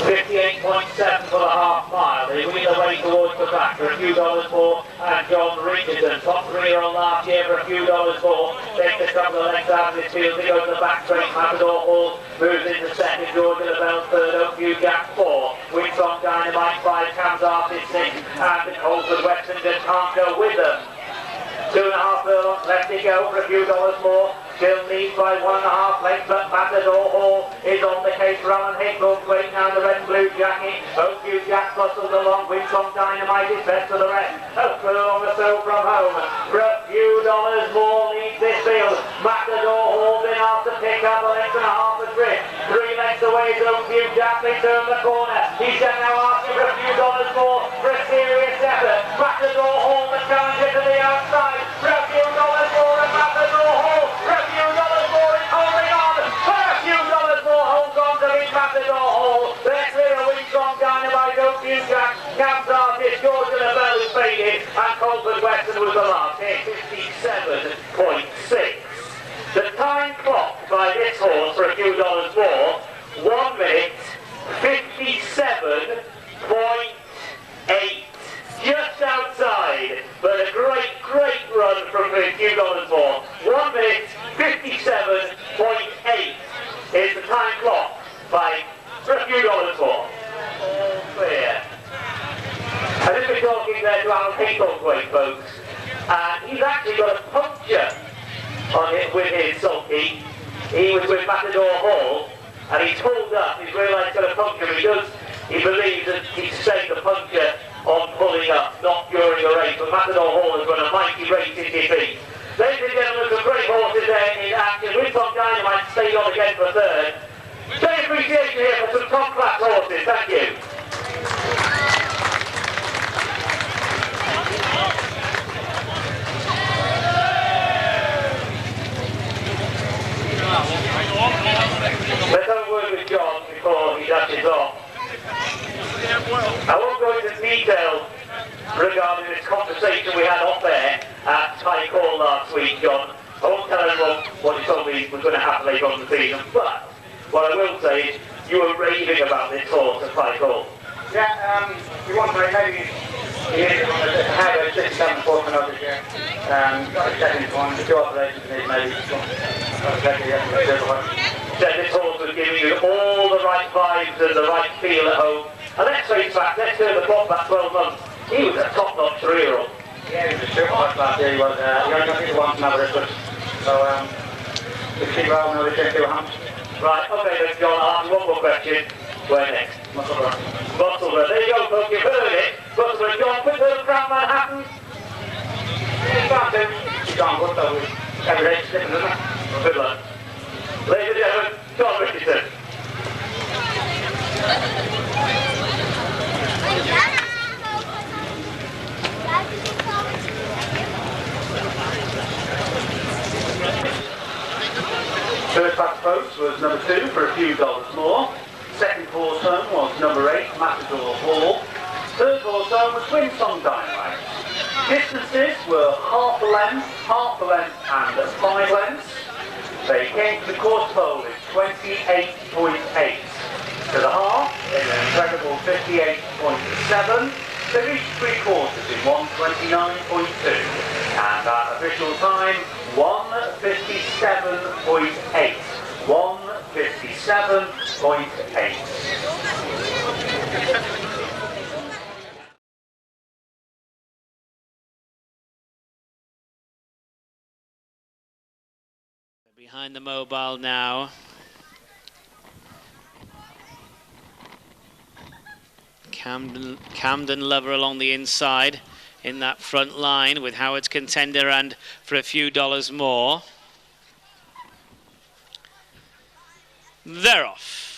58.7 for the half-mile. They wheel away towards the back for a few dollars more, and John Richardson, top 3 on last year for a few dollars more, takes a couple of lengths out of this field. They go to the back straight. Matador Hall moves into 2nd, Georgia LaBelle 3rd, Oakview Jack 4, Winsong Dynamite 5, Cam's Artist 6, and Colford Western just can't go with them. 2.5 furlongs left to go for a few dollars more. Still leads by 1.5 lengths, but Matador Hall is on the case for Alan Haythornthwaite now in the red and blue jacket. Oakview Jack bustles along. Winsong Dynamite is best for the rest. A furlong or so from home. For a few dollars more leads this field. Matador Hall been asked to pick up a length and a half adrift. 3 lengths away is Oakview Jack. They turn the corner. He's now asking for a few dollars more for a serious effort. Matador Hall, the challenger to the outside. For a few dollars more and Matador Hall. For a few dollars more is holding on. For a few dollars more holds on to beat Matador Hall. They're clear of Winsong Dynamite, Oakview Jack, Cam's Artist. And Colford Weston was the last, here 57.6. The time clocked by this horse for a few dollars more, 1 minute 57.8. Just outside, but a great run from a few dollars more. 1 minute 57.8 is the time clock for a few dollars more. All clear. I just been talking there to Alan Haythornthwaite, folks, and he's actually got a puncture on it with his sulky. He was with Matador Hall, and he's pulled up. He's realised he's got a puncture because he believes that he's sustained a puncture on pulling up, not during the race. But Matador Hall has run a mighty race in defeat. Ladies and gentlemen, some great horses there in action. We've got Dynamite stayed on again for third. Show appreciation here for some top class horses. Thank you. Let's have a word with John before he dashes off. I won't go into detail regarding this conversation we had off air at High Call last week, John. I won't tell anyone what he told me was going to happen later on in the season, but what I will say is you were raving about this horse at High Call. Yeah, you want to maybe had a 67 fourth and this year. Got a second one, the two operations maybe. Said this horse was giving you all the right vibes and the right feel at home. And let's face fact, let's turn the clock back 12 months. He was a top-notch 3-year-old. Yeah, he was a super horse last year. He was, he only got people once another, but so, we keep around another 2 hands. Right, okay then John, I'll ask you one more question. Where next? Musselburgh. Musselburgh. There you go folks, you've heard it. Musselburgh, John, quick little Crown Manhattan. He's gone to. He's gone good though. Every day, isn't it? Good luck. Ladies and gentlemen, John Richardson. First back post was number 2 for a few dollars more. Second horse home was number 8, Matador Hall. Third horse home was Twin Song Dynamite. Distances were half a length and 5 lengths. They came to the course pole in 28.8. To the half, in an incredible 58.7. They reached 3 quarters in 129.2. And our official time, 1:57.8. 1:57.8. Behind the mobile now. Camden Lover along the inside in that front line with Howard's Contender and For a Few Dollars More. They're off.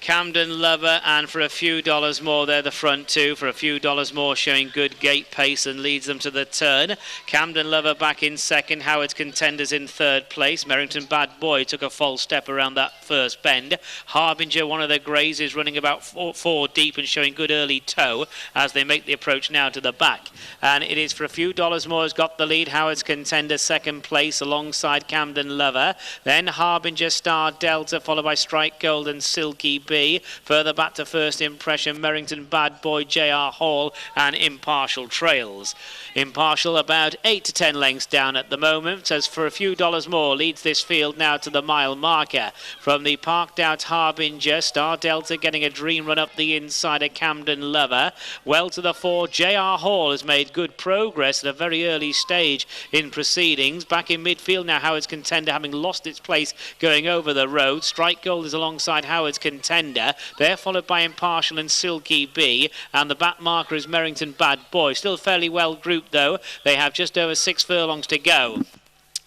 Camden Lover and For a Few Dollars More, they're the front two. For a Few Dollars More showing good gate pace and leads them to the turn. Camden Lover back in second. Howard's Contenders in third place. Merrington Bad Boy took a false step around that first bend. Harbinger, one of the greys, is running about four deep and showing good early toe as they make the approach now to the back. And it is For a Few Dollars More has got the lead. Howard's Contender second place alongside Camden Lover. Then Harbinger, Star Delta, followed by Strike Gold and Silky B. Further back to First Impression, Merrington Bad Boy, J.R. Hall and Impartial trails. Impartial about 8 to 10 lengths down at the moment, as For a Few Dollars More leads this field now to the mile marker. From the parked out Harbinger, Star Delta getting a dream run up the inside of Camden Lover. Well to the 4, J.R. Hall has made good progress at a very early stage in proceedings. Back in midfield now, Howard's Contender having lost its place going over the road. Strike Gold is alongside Howard's Contender. They're followed by Impartial and Silky B, and the back marker is Merrington Bad Boy. Still fairly well grouped though. They have just over 6 furlongs to go.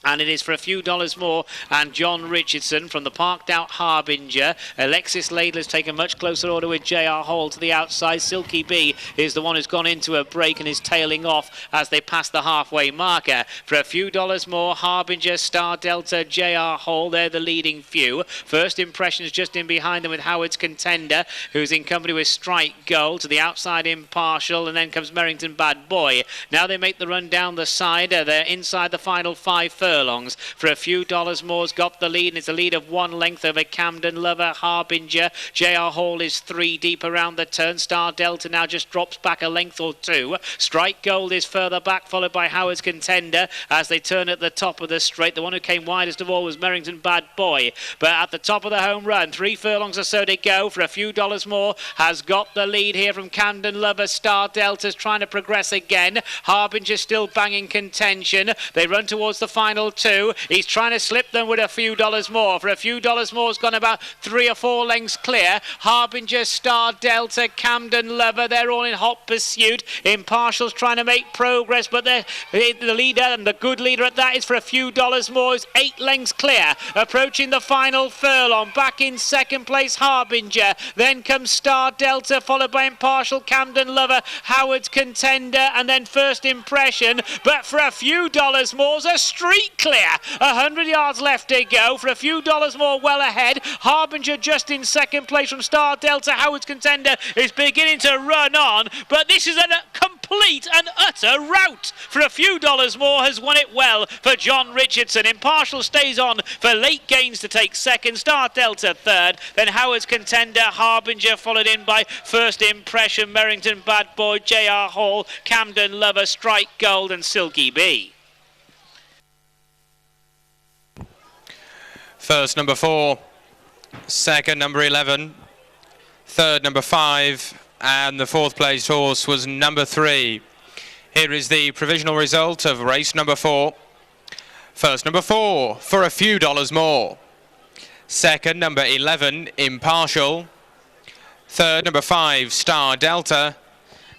And it is for a few dollars more, and John Richardson from the parked out Harbinger. Alexis Laidler's taken much closer order with J.R. Hall to the outside. Silky B is the one who's gone into a break and is tailing off as they pass the halfway marker. For a few dollars more, Harbinger, Star Delta, J.R. Hall, they're the leading few. First impressions just in behind them with Howard's Contender, who's in company with Strike Gold. To the outside, Impartial, and then comes Merrington Bad Boy. Now they make the run down the side. They're inside the final 5 furlongs. For a few dollars more's got the lead, and it's a lead of 1 length over Camden Lover, Harbinger. J.R. Hall is 3 deep around the turn. Star Delta now just drops back a length or 2. Strike Gold is further back, followed by Howard's Contender as they turn at the top of the straight. The one who came widest of all was Merrington Bad Boy. But at the top of the home run, 3 furlongs or so to go. For a few dollars more has got the lead here from Camden Lover. Star Delta's trying to progress again. Harbinger still banging contention. They run towards the final 2. He's trying to slip them with a few dollars more. For a few dollars more, has gone about 3 or 4 lengths clear. Harbinger, Star Delta, Camden Lover, they're all in hot pursuit. Impartial's trying to make progress, but the leader, and the good leader at that, is for a few dollars more, is 8 lengths clear. Approaching the final furlong. Back in second place, Harbinger. Then comes Star Delta, followed by Impartial, Camden Lover, Howard's Contender, and then First Impression. But for a few dollars more's a street clear. 100 yards left to go. For a few dollars more, well ahead. Harbinger just in second place from Star Delta. Howard's Contender is beginning to run on, but this is a complete and utter rout. For a few dollars more has won it well for John Richardson. Impartial stays on for late gains to take second. Star Delta third. Then Howard's Contender, Harbinger, followed in by First Impression, Merrington Bad Boy, J.R. Hall, Camden Lover, Strike Gold, and Silky B. First, number 4. Second, number 11. Third, number 5. And the 4th place horse was number 3. Here is the provisional result of race number 4. First, number 4, for a few dollars more. Second, number 11, Impartial. Third, number 5, Star Delta.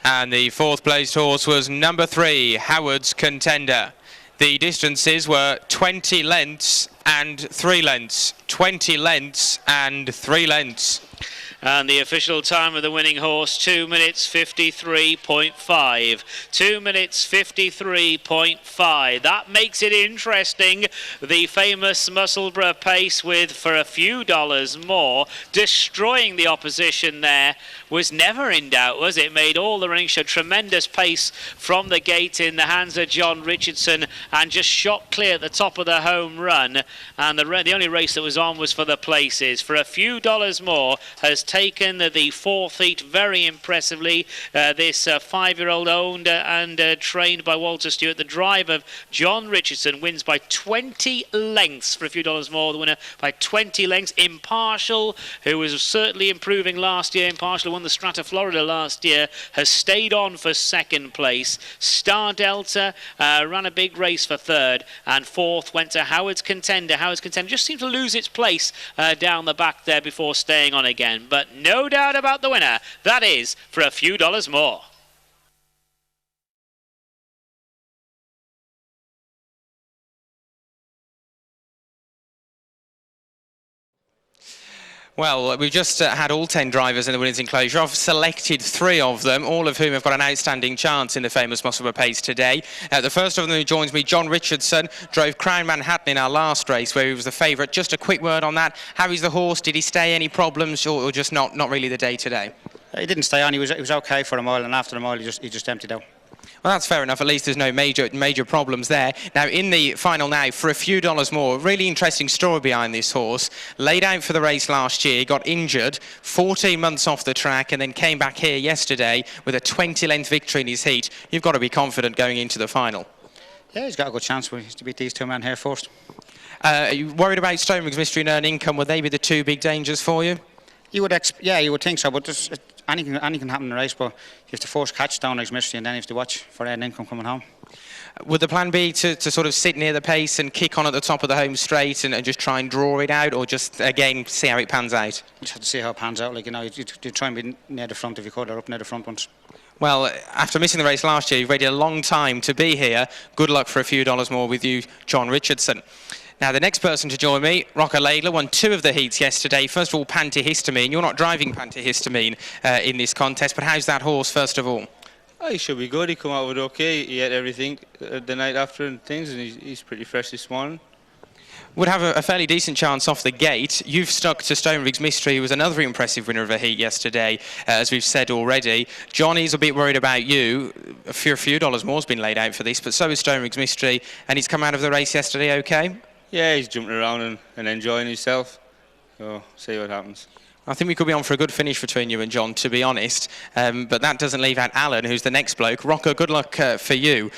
And the 4th place horse was number 3, Howard's Contender. The distances were 20 lengths and 3 lengths. 20 lengths and 3 lengths. And the official time of the winning horse, 2 minutes 53.5. 2 minutes 53.5. That makes it interesting. The famous Musselburgh pace with for a few dollars more, destroying the opposition there, was never in doubt, was it? Made all the running, showed tremendous pace from the gate in the hands of John Richardson, and just shot clear at the top of the home run. And the only race that was on was for the places. For a few dollars more has taken the 4th heat very impressively. This 5-year-old owned and trained by Walter Stewart. The drive of John Richardson wins by 20 lengths. For a few dollars more, the winner by 20 lengths. Impartial, who was certainly improving last year. Impartial won the Strata Florida last year, has stayed on for 2nd place. Star Delta ran a big race for 3rd, and 4th went to Howard's Contender. Howard's Contender just seemed to lose its place down the back there before staying on again. But no doubt about the winner. That is for a few dollars more. Well, we've just had all 10 drivers in the winners' enclosure. I've selected 3 of them, all of whom have got an outstanding chance in the famous Musselburgh Pace today. The first of them who joins me, John Richardson, drove Crown Manhattan in our last race where he was the favourite. Just a quick word on that. How is the horse? Did he stay? Any problems, or just not really the day today? He didn't stay on. He was okay for a mile, and after a mile he just emptied out. Well, that's fair enough. At least there's no major problems there. Now, in the final now, for a few dollars more, really interesting story behind this horse. Laid out for the race last year, got injured, 14 months off the track, and then came back here yesterday with a 20-length victory in his heat. You've got to be confident going into the final. Yeah, he's got a good chance to beat these 2 men here first. Are you worried about Stonewig's Mystery and Earn Income? Would they be the 2 big dangers for you? You would think so, but just anything can happen in the race. But you have to first catch Stonewig's Mystery, and then you have to watch for Earn Income coming home. Would the plan be to sort of sit near the pace and kick on at the top of the home straight and just try and draw it out, or just, again, see how it pans out? You just have to see how it pans out. Like, you try and be near the front if you could, or up near the front once. Well, after missing the race last year, you've waited a long time to be here. Good luck for a few dollars more with you, John Richardson. Now, the next person to join me, Rocker Laidler, won 2 of the heats yesterday. First of all, Pantihistamine. You're not driving Pantihistamine in this contest, but how's that horse, first of all? Oh, he should be good. He come out with okay. He ate everything the night after and things, and he's pretty fresh this morning. Would have a fairly decent chance off the gate. You've stuck to Stone Riggs Mystery, who was another impressive winner of a heat yesterday, as we've said already. Johnny's a bit worried about you. A few dollars more has been laid out for this, but so is Stone Riggs Mystery, and he's come out of the race yesterday okay? Yeah, he's jumping around and enjoying himself. So, see what happens. I think we could be on for a good finish between you and John, to be honest. But that doesn't leave out Alan, who's the next bloke. Rocker, good luck for you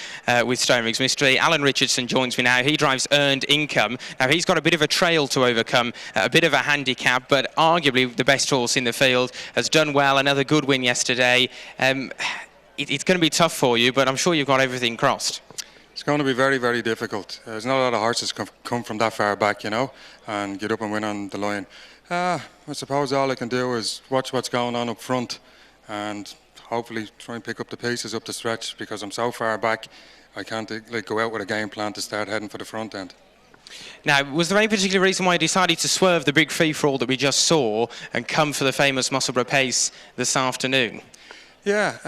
with Stone Riggs Mystery. Alan Richardson joins me now. He drives Earned Income. Now, he's got a bit of a trail to overcome, a bit of a handicap, but arguably the best horse in the field. Has done well, another good win yesterday. It's going to be tough for you, but I'm sure you've got everything crossed. It's going to be very, very difficult. There's not a lot of horses come from that far back, you know, and get up and win on the line. I suppose all I can do is watch what's going on up front and hopefully try and pick up the pieces up the stretch, because I'm so far back I can't go out with a game plan to start heading for the front end. Now, was there any particular reason why you decided to swerve the big free-for-all that we just saw and come for the famous Musselburgh Pace this afternoon? Yeah,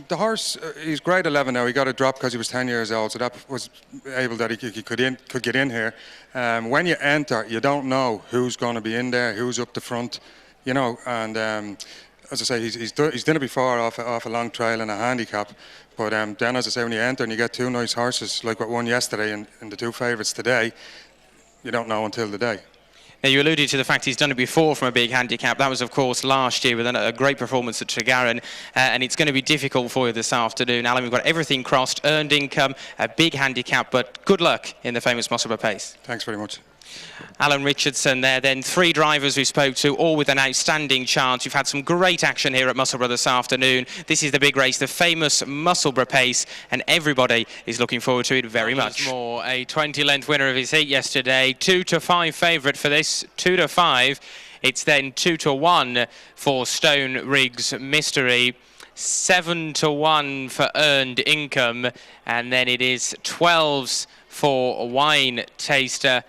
the horse, he's grade 11 now. He got a drop because he was 10 years old, so that was able that he could get in here. When you enter, you don't know who's going to be in there, who's up the front, you know. And as I say, he's done it before off a long trail and a handicap. But then, as I say, when you enter and you get 2 nice horses like what won yesterday and the 2 favourites today, you don't know until the day. Now, you alluded to the fact he's done it before from a big handicap. That was, of course, last year with a great performance at Tregaron, and it's going to be difficult for you this afternoon. Alan, we've got everything crossed, Earned Income, a big handicap, but good luck in the famous Musselburgh Pace. Thanks very much. Alan Richardson there, then 3 drivers we spoke to, all with an outstanding chance. We've had some great action here at Musselburgh this afternoon. This is the big race, the famous Musselburgh Pace, and everybody is looking forward to it very much. More, a 20-length winner of his heat yesterday, 2-5 favourite for this, 2-5. It's then 2-1 for Stone Riggs Mystery. 7-1 for Earned Income, and then it is 12s for Wine Taster.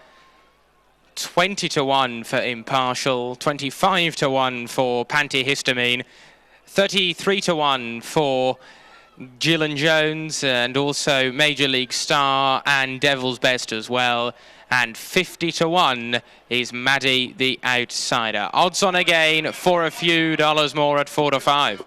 20-1 for Impartial, 25-1 for Pantihistamine, 33-1 for Gillen Jones, and also Major League Star and Devil's Best as well. And 50-1 is Maddie the Outsider. Odds on again for a few dollars more at 4-5.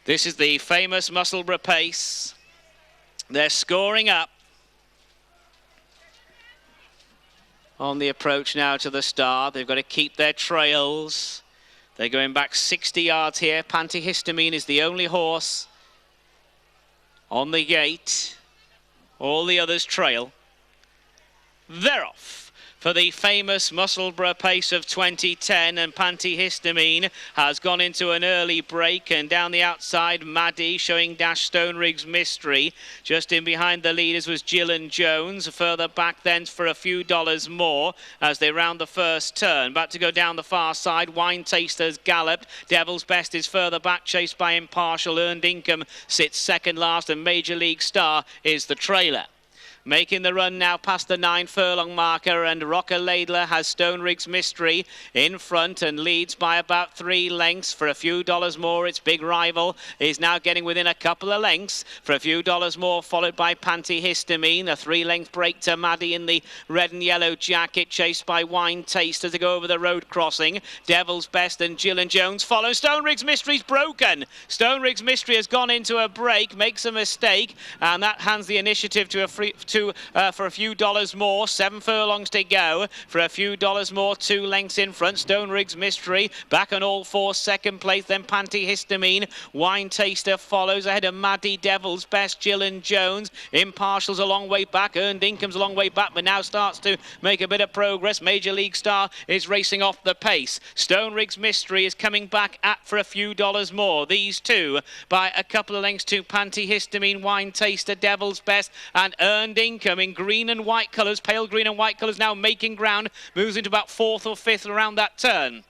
This is the famous Musselburgh Pace. They're scoring up on the approach now to the start. They've got to keep their trails. They're going back 60 yards here. Pantihistamine is the only horse on the gate. All the others trail. They're off for the famous Musselburgh Pace of 2010, and Pantihistamine has gone into an early break, and down the outside Maddie showing Dash Stone Riggs Mystery. Just in behind the leaders was Gillen Jones. Further back then for a few dollars more as they round the first turn. About to go down the far side, Wine Taster's galloped. Devil's Best is further back, chased by Impartial. Earned Income sits second last, and Major League Star is the trailer. making the run now past the 9 furlong marker, and Rocker Laidler has Stone Riggs Mystery in front and leads by about 3 lengths. For a few dollars more, its big rival is now getting within a couple of lengths. For a few dollars more, followed by Pantyhistamine, a 3-length break to Maddie in the red and yellow jacket, chased by Wine Taste as they go over the road crossing. Devil's Best and Jill and Jones follow. Stone Riggs Mystery's broken. Stone Riggs Mystery has gone into a break, makes a mistake, and that hands the initiative to for a few dollars more. 7 furlongs to go. For a few dollars more, 2 lengths in front. Stone Riggs Mystery back on all 4, second place. Then Pantyhistamine. Wine Taster follows ahead of Maddie, Devil's Best, Jill and Jones. Impartial's a long way back. Earned Income's a long way back, but now starts to make a bit of progress. Major League Star is racing off the pace. Stone Riggs Mystery is coming back at for a few dollars more. These two by a couple of lengths to Pantyhistamine, Wine Taster, Devil's Best, and Earned Income in green and white colours. Pale green and white colours now making ground. Moves into about 4th or 5th around that turn.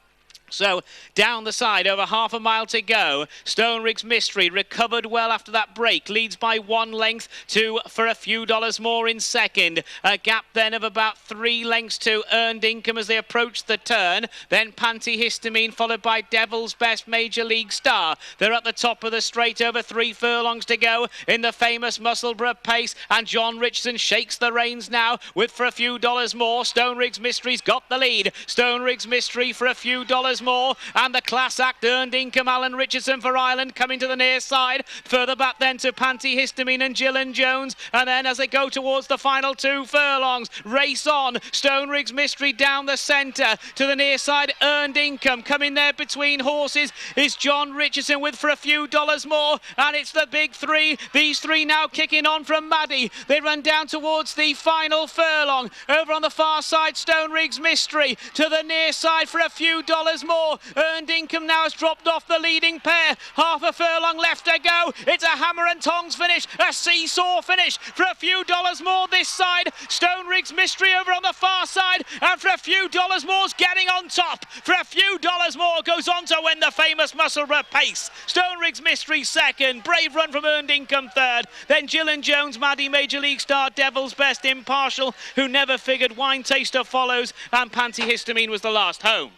So down the side, over half a mile to go. Stone Riggs Mystery recovered well after that break. Leads by 1 length to For a Few Dollars More in second. A gap then of about 3 lengths to Earned Income as they approach the turn. Then Pantyhistamine followed by Devil's Best, Major League Star. They're at the top of the straight, over 3 furlongs to go in the famous Musselburgh pace. And John Richardson shakes the reins now with For a Few Dollars More. Stone Riggs Mystery's got the lead. Stone Riggs Mystery For a Few Dollars More, and the class act Earned Income, Alan Richardson for Ireland coming to the near side. Further back then to Pantyhistamine and Jill and Jones, and then as they go towards the final 2 furlongs, race on. Stone Riggs Mystery down the centre to the near side. Earned Income coming there between horses is John Richardson with For a Few Dollars More, and it's the big 3. These 3 now kicking on from Maddie. They run down towards the final furlong. Over on the far side, Stone Riggs Mystery to the near side For a Few Dollars More. Earned Income now has dropped off the leading pair. Half a furlong left to go. It's a hammer and tongs finish, a seesaw finish. For a few dollars more this side. Stone Riggs Mystery over on the far side, and For a Few Dollars More's getting on top. For a Few Dollars More goes on to win the famous Musselburgh pace. Stone Riggs Mystery second. Brave run from Earned Income third. Then Jill and Jones, Maddie, Major League Star, Devil's Best, Impartial, who never figured, Wine Taster follows, and Pantyhistamine was the last home.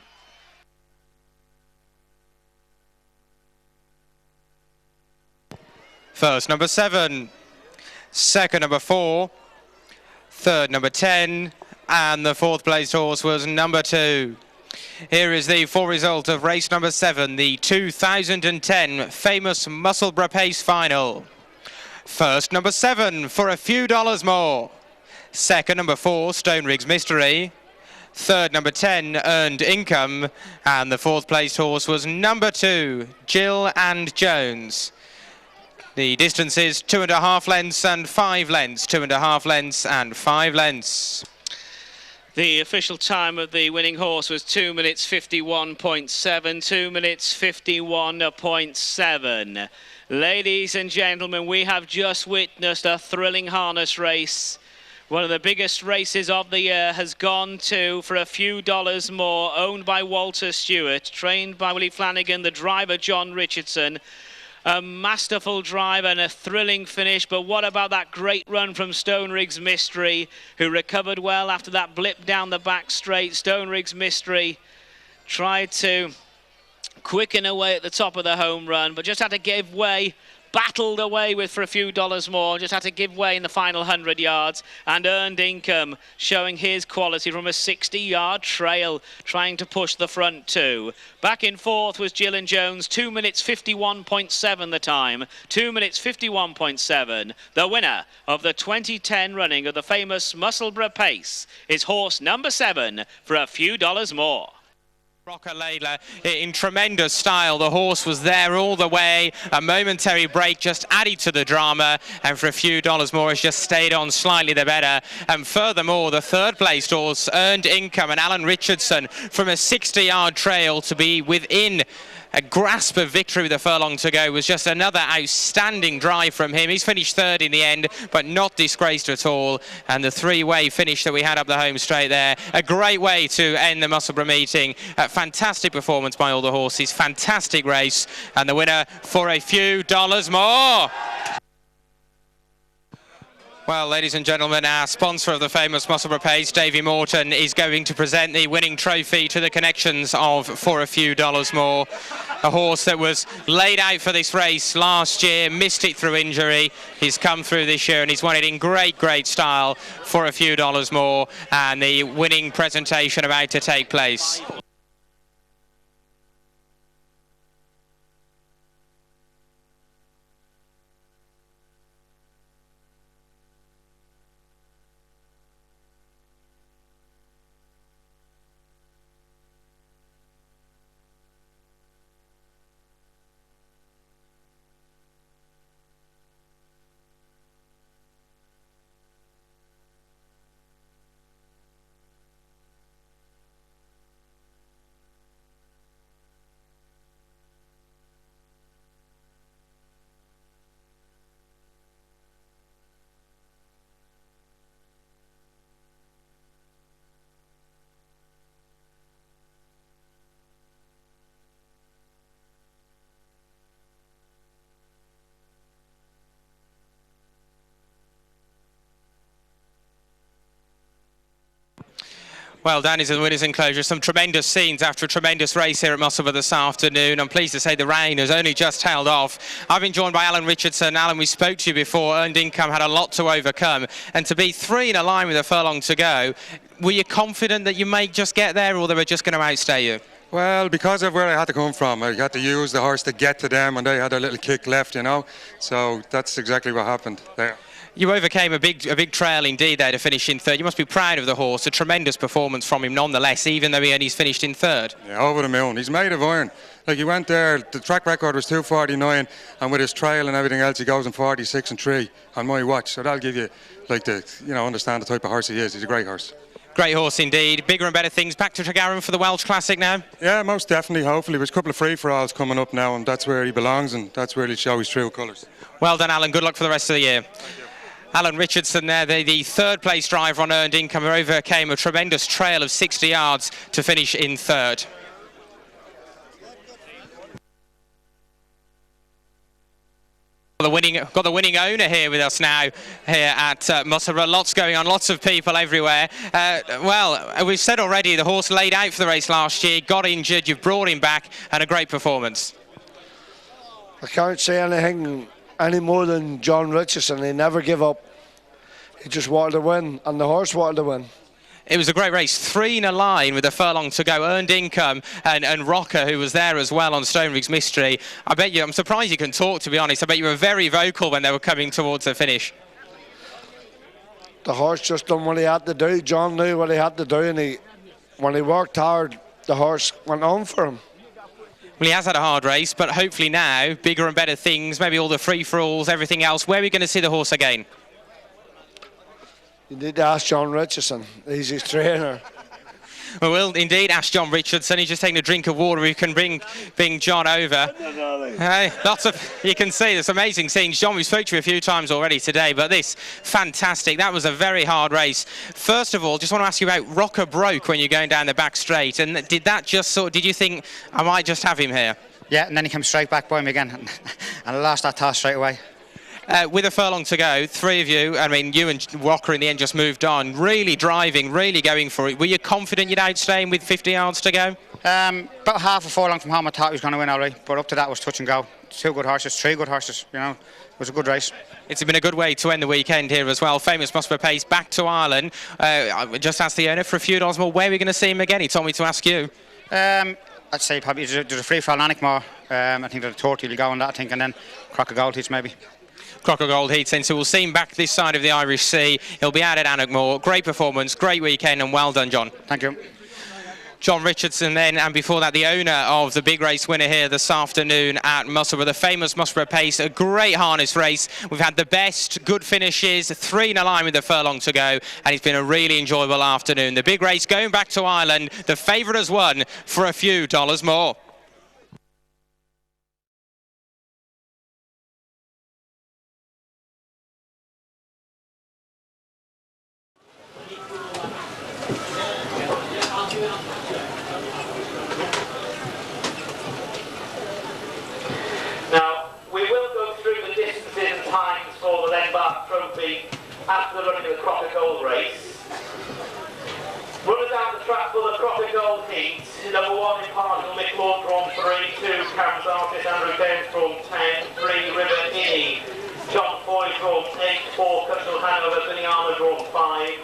First, number 7. Second, number 4. Third, number 10. And the 4th placed horse was number 2. Here is the full result of race number 7, the 2010 famous Musselburgh Pace final. First, number 7, For a Few Dollars More. Second, number 4, Stone Riggs Mystery. Third, number 10, Earned Income. And the 4th placed horse was number 2, Jill and Jones. The distance is 2.5 lengths and 5 lengths, 2.5 lengths and 5 lengths. The official time of the winning horse was 2 minutes 51.7, 2 minutes 51.7. Ladies and gentlemen, we have just witnessed a thrilling harness race. One of the biggest races of the year has gone to For a Few Dollars More, owned by Walter Stewart, trained by Willie Flanagan, the driver John Richardson. A masterful drive and a thrilling finish, but what about that great run from Stone Riggs Mystery, who recovered well after that blip down the back straight. Stone Riggs Mystery tried to quicken away at the top of the home run, but just had to give way. Battled away with For a Few Dollars More, just had to give way in the final 100 yards, and Earned Income showing his quality from a 60-yard trail, trying to push the front 2. Back in 4th was Jill and Jones, 2 minutes 51.7 the time, 2 minutes 51.7. The winner of the 2010 running of the famous Musselburgh Pace is horse number 7, For a Few Dollars More. Rocker Laidler in tremendous style. The horse was there all the way. A momentary break just added to the drama, and For a Few Dollars More has just stayed on slightly the better. And furthermore, the 3rd placed horse, Earned Income, and Alan Richardson from a 60-yard trail to be within a grasp of victory with a furlong to go was just another outstanding drive from him. He's finished 3rd in the end, but not disgraced at all. And the 3-way finish that we had up the home straight there, a great way to end the Musselburgh meeting. A fantastic performance by all the horses, fantastic race, and the winner For a Few Dollars More. Well, ladies and gentlemen, our sponsor of the famous Musselburgh Pace, Davy Morton, is going to present the winning trophy to the connections of For a Few Dollars More. A horse that was laid out for this race last year, missed it through injury. He's come through this year and he's won it in great, great style. For a Few Dollars More, and the winning presentation about to take place. Well, Danny's in the winner's enclosure. Some tremendous scenes after a tremendous race here at Musselburgh this afternoon. I'm pleased to say the rain has only just held off. I've been joined by Alan Richardson. Alan, we spoke to you before. Earned Income had a lot to overcome. And to be 3 in a line with a furlong to go, were you confident that you may just get there, or they were just going to outstay you? Well, because of where I had to come from, I had to use the horse to get to them, and they had a little kick left, you know. So that's exactly what happened there. You overcame a big trail indeed there to finish in third. You must be proud of the horse. A tremendous performance from him nonetheless, even though he only finished in third. Yeah, over the moon. He's made of iron. Like, he went there, the track record was 2:49, and with his trail and everything else, he goes in 46 and 3 on my watch. So that'll give you, like, understand the type of horse he is. He's a great horse. Great horse indeed. Bigger and better things. Back to Tregaron for the Welsh Classic now? Yeah, most definitely, hopefully. There's a couple of free-for-alls coming up now, and that's where he belongs, and that's where he'll show his true colours. Well done, Alan. Good luck for the rest of the year. Alan Richardson there, the third place driver on Earned Income, who overcame a tremendous trail of 60 yards to finish in third. Got the winning owner here with us now here at Musselburgh. Lots going on, lots of people everywhere. Well, we've said already the horse laid out for the race last year, got injured, you've brought him back, and a great performance. I can't say anything any more than John Richardson. He never give up. He just wanted to win, and the horse wanted to win. It was a great race, 3 in a line with a furlong to go. Earned Income and Rocker, who was there as well on Stoneriggs Mystery. I bet you, I'm surprised you can talk, to be honest. I bet you were very vocal when they were coming towards the finish. The horse just done what he had to do. John knew what he had to do, and when he worked hard, the horse went on for him. Well, he has had a hard race, but hopefully now, bigger and better things, maybe all the free-for-alls, everything else. Where are we going to see the horse again? You need to ask John Richardson. He's his trainer. Well, we'll indeed ask John Richardson. He's just taking a drink of water. We can bring John over. Hey, you can see there's amazing scenes. John, we spoke to you a few times already today, but this, fantastic. That was a very hard race. First of all, just want to ask you about Rocker broke when you're going down the back straight. And did you think, I might just have him here? Yeah, and then he came straight back by me again. And I lost that toss straight away. With a furlong to go, 3 of you, I mean, you and Walker in the end just moved on, really driving, really going for it. Were you confident you'd outstay him with 50 yards to go? About half a furlong from home, I thought he was going to win already, but up to that was touch and go. 2 good horses, 3 good horses, you know. It was a good race. It's been a good way to end the weekend here as well. Famous Musselburgh Pace back to Ireland. I just asked the owner for a few dollars more. Where are we going to see him again? He told me to ask you. I'd say probably there's a free for all Lannickmore. I think there's a 30 will go on that, I think, and then Crocker Gold Heats maybe. Crocker Gold Heats, and so we'll see him back this side of the Irish Sea. He'll be out at Lannickmore. Great performance, great weekend, and well done, John. Thank you. John Richardson then, and before that the owner of the big race winner here this afternoon at Musselburgh, the famous Musselburgh Pace, a great harness race. We've had the best, good finishes, 3 in a line with a furlong to go, and it's been a really enjoyable afternoon. The big race going back to Ireland, the favourite has won for a few dollars more. Now, we will go through the distances and times for the then back trophy after the running of the Crocker Gold race. Runners out the track for the Crocker Gold heat. Number 1 in Partial, Mick Lord drawn 3, 2 Cameron's Artist, Andrew James drawn 10, 3 River Innie, John Foy drawn 8, 4 Cutchell Hanover, Billy Armour drawn 5,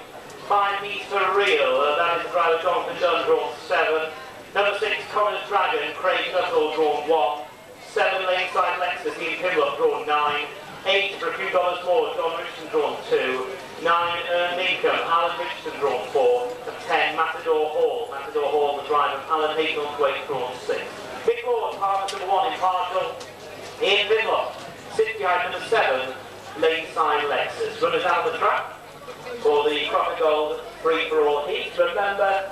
5 He's for Real, that is the driver Jonathan Dunn drawn 7, number 6 Connors Dragon, Craig Nuttall drawn 1, 7 Lakeside Lexus, Ian Pimlock drawn 9, 8 for a few dollars more, John Richardson drawn 2, 9 Earned Income, Alan Richardson drawn 4, and 10 Matador Hall, the driver, Alan Haythornthwaite drawn 6. Big Lord, partner number 1 in Partial, Ian Pimlock, 6 behind number 7, Lakeside Lexus. Runners out of the track for the Crocker Gold free-for-all heat. Remember,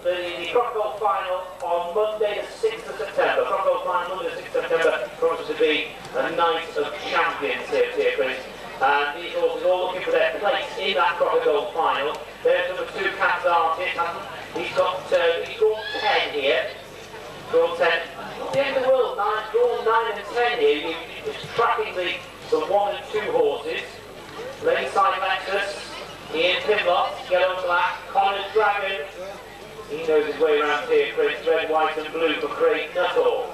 the Crocker Gold final on Monday the 6th of September. Crocker Gold final Monday the 6th of September promises to be a night of champions here, Chris. And these horses all looking for their place in that Crocker Gold final. There's number 2, Cat's Artist. He's drawn 10 here. Drawn 10. Not the end of the world, drawn 9 and 10 here. He's just tracking the 1 and 2 horses. Lakeside Lexus, Ian Pimlock, yellow and black, Connors Dragon. He knows his way around here, Chris. Red, white and blue for Craig Nuttall.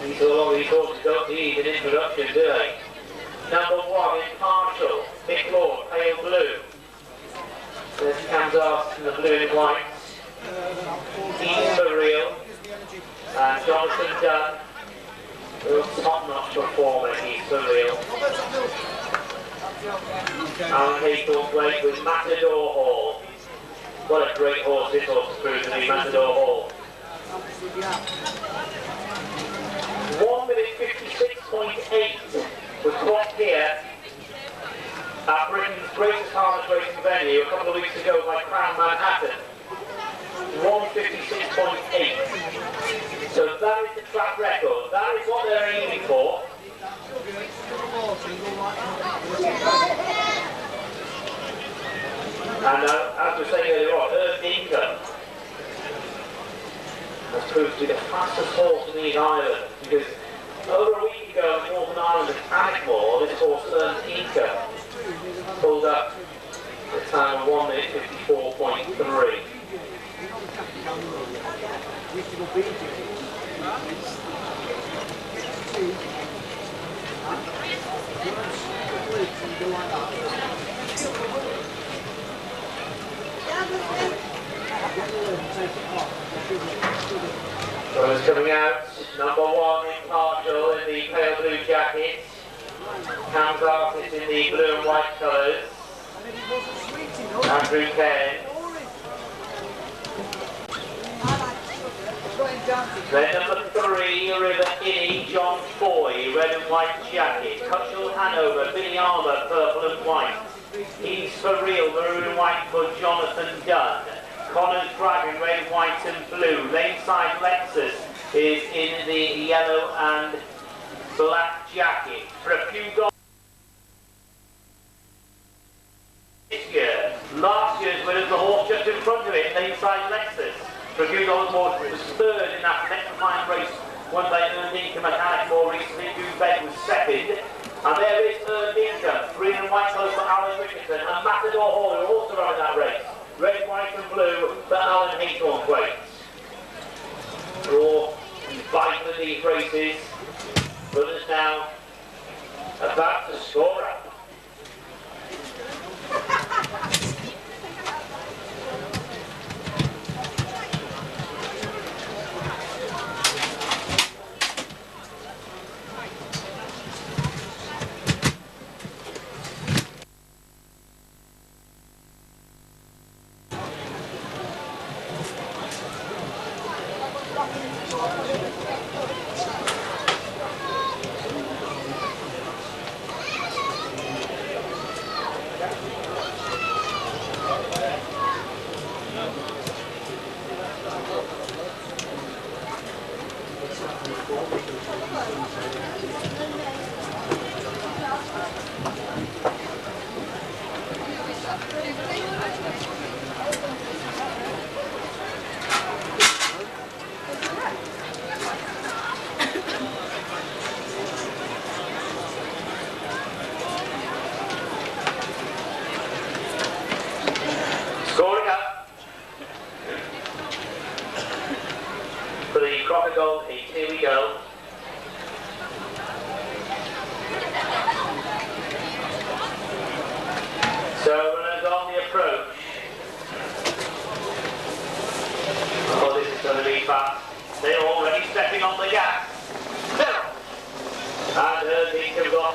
These horses don't need an introduction, do they? Number 1 in Partial, Mick Lord, pale blue. There's Cam's Artist in the blue and white. He's for Real. And Jonathan Dunn. Real top-notch performer, He's for Real. Alan Haythornthwaite with Matador Hall. What a great horse this horse has proved to be, Matador Hall. 1 minute 56.8 was clocked here at Britain's greatest harness racing venue a couple of weeks ago by Crown Manhattan. 156.8. So that is the track record. That is what they're aiming for. And as we were saying earlier on, Earned Income has proved to be the fastest horse in these islands, because over a week ago in Northern Ireland at Cannockmore, this horse Earned Income pulled up the time of 1 minute 54.3. So it's coming out, number 1 in Partial in the pale blue jacket, Cam's Artist in the blue and white colours, Andrew Cairn. Then number 3, River Innie, John Foy, red and white jacket, Cutchell Hanover, Billy Armour, purple and white, He's for Real, maroon and white for Jonathan Dunn. Connors Dragon, red, white and blue. Lakeside Lexus is in the yellow and black jacket. For a few dollars this year, last year's winner, the horse just in front of it, Lakeside Lexus. For a few dollars more, it was 3rd in that electrifying race won by Earned Income at Cannockmore recently. Dubed was 2nd. And there is Earned Income, green and white colours for Alan Richardson, and Matador Hall, who also ran that race. Red, white and blue for Alan Haythornthwaite. Draw fighting for these races. Runners now about to score up.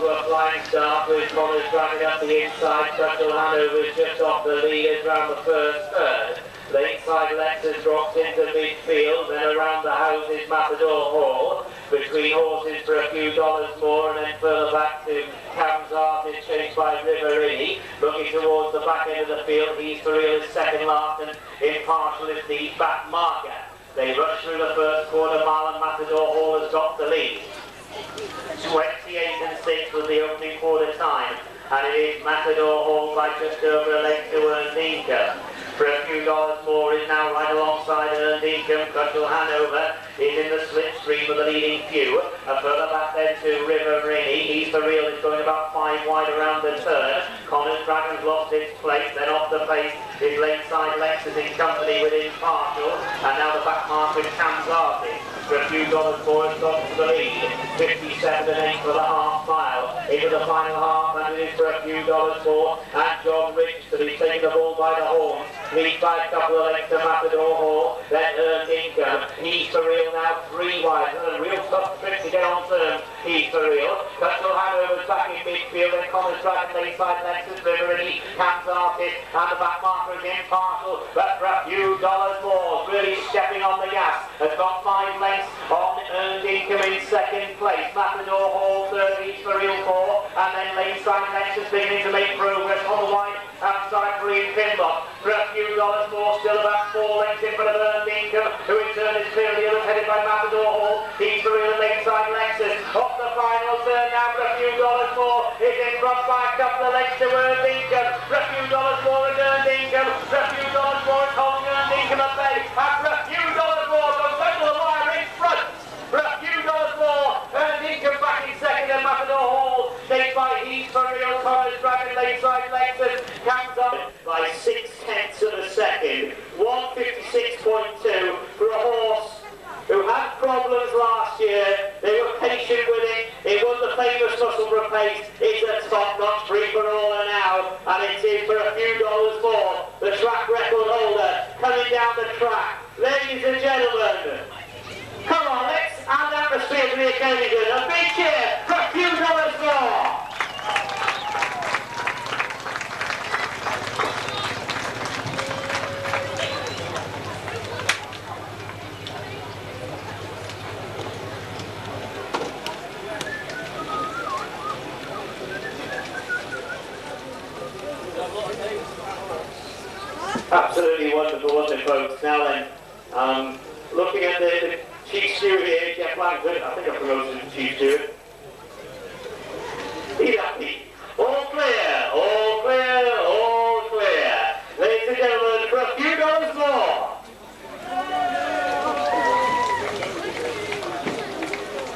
to a flying start with Connors driving up the inside. Churchill Hanover is just off the leaders round the first third. The inside Lexus drops into midfield, then around the houses Matador Hall. Between horses for a few dollars more, and then further back to Cam's Artist, chased by Riverini. Looking towards the back end of the field, He's for Real is second last, and Impartial is the back marker. They rush through the first quarter mile, and Matador Hall has got the lead. 28 and 6 was the opening quarter time, and it is Matador Hall by just over a length to Earned Income. For a few dollars more is now right alongside Earned Income. Churchill Hanover is in the slipstream of the leading few. And further back then to Riverini. He's for Real is going about 5 wide around the turn. Connors Dragon's lost its place. Then off the pace is late side Lexus in company with Impartial. And now the back mark with Cam's Artist. For a few dollars more has got to the lead. 57 and 8 for the half mile. Into the final half, and it is for a few dollars more. And John Rich to be taking the ball by the horns. Leads by a couple of lengths to Matador Hall. Then Earned Income. He's for Real now 3 wide. A real tough trip to get on terms. He's for Real. Churchill Hanover's back in midfield. Then Connors Dragon late side Lexus Riverini. Cam's Artist. And the back marker is Impartial. But for a few dollars more. Really stepping on the gas. Has got 5 lengths on Earned Income in second place. Matador Hall third. He's for Real 4. And then late side Lexus beginning to make progress on the wide outside Green Pinlock. For a few dollars more, still about 4 lengths in front of Earned Income, who in turn is clearly headed by Matador Hall. He's for Real late side Lexus. Off the final turn now for a few dollars more. Is in front by a couple of lengths to Earned Income. For a few dollars more is Earned Income. For a few dollars more is holding Earned Income at bay. And for a few dollars more, goes over the wire in front. For a few dollars more, Earned Income back in second, and Matador Hall chased by He's for Real, Connors Dragon late side Lexus. Comes up by 6/10 of a second. 1:56.2 for a horse who had problems last year. They were patient with it. It was the famous Musselburgh pace. It's a top-notch free-for-all now, and it is for a few dollars more. The track record holder coming down the track. Ladies and gentlemen, come on, let's add atmosphere to the occasion. A big cheer for a few dollars more. Absolutely wonderful, wasn't it, folks? Now then, looking at the Chief Steward here, Jeff Langford, I think I promoted him to Chief Steward. He's happy. All clear, all clear, all clear. Ladies and gentlemen, for a few dollars more.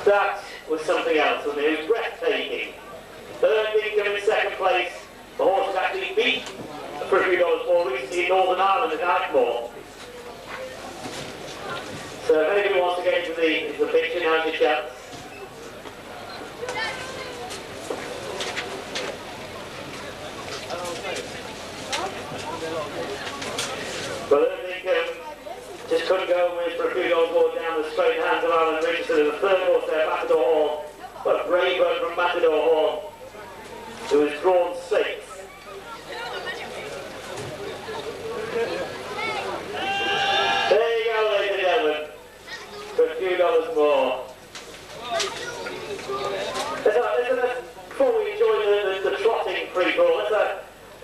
That was something else, wasn't it? It was breathtaking. Earned Income in second place. The horse was actually beat for a few dollars more recently in Northern Ireland at Nightmore. So if anybody wants to get into the picture, now's your chance. But Earned Income just couldn't go with for a few dollars more down the straight hands of Alan Richardson. And the third horse there, Matador Hall. What a brave run from Matador Hall, who was drawn 6th. There you go, ladies and gentlemen, for a few dollars more. Before we enjoy the trotting free-for-all, let's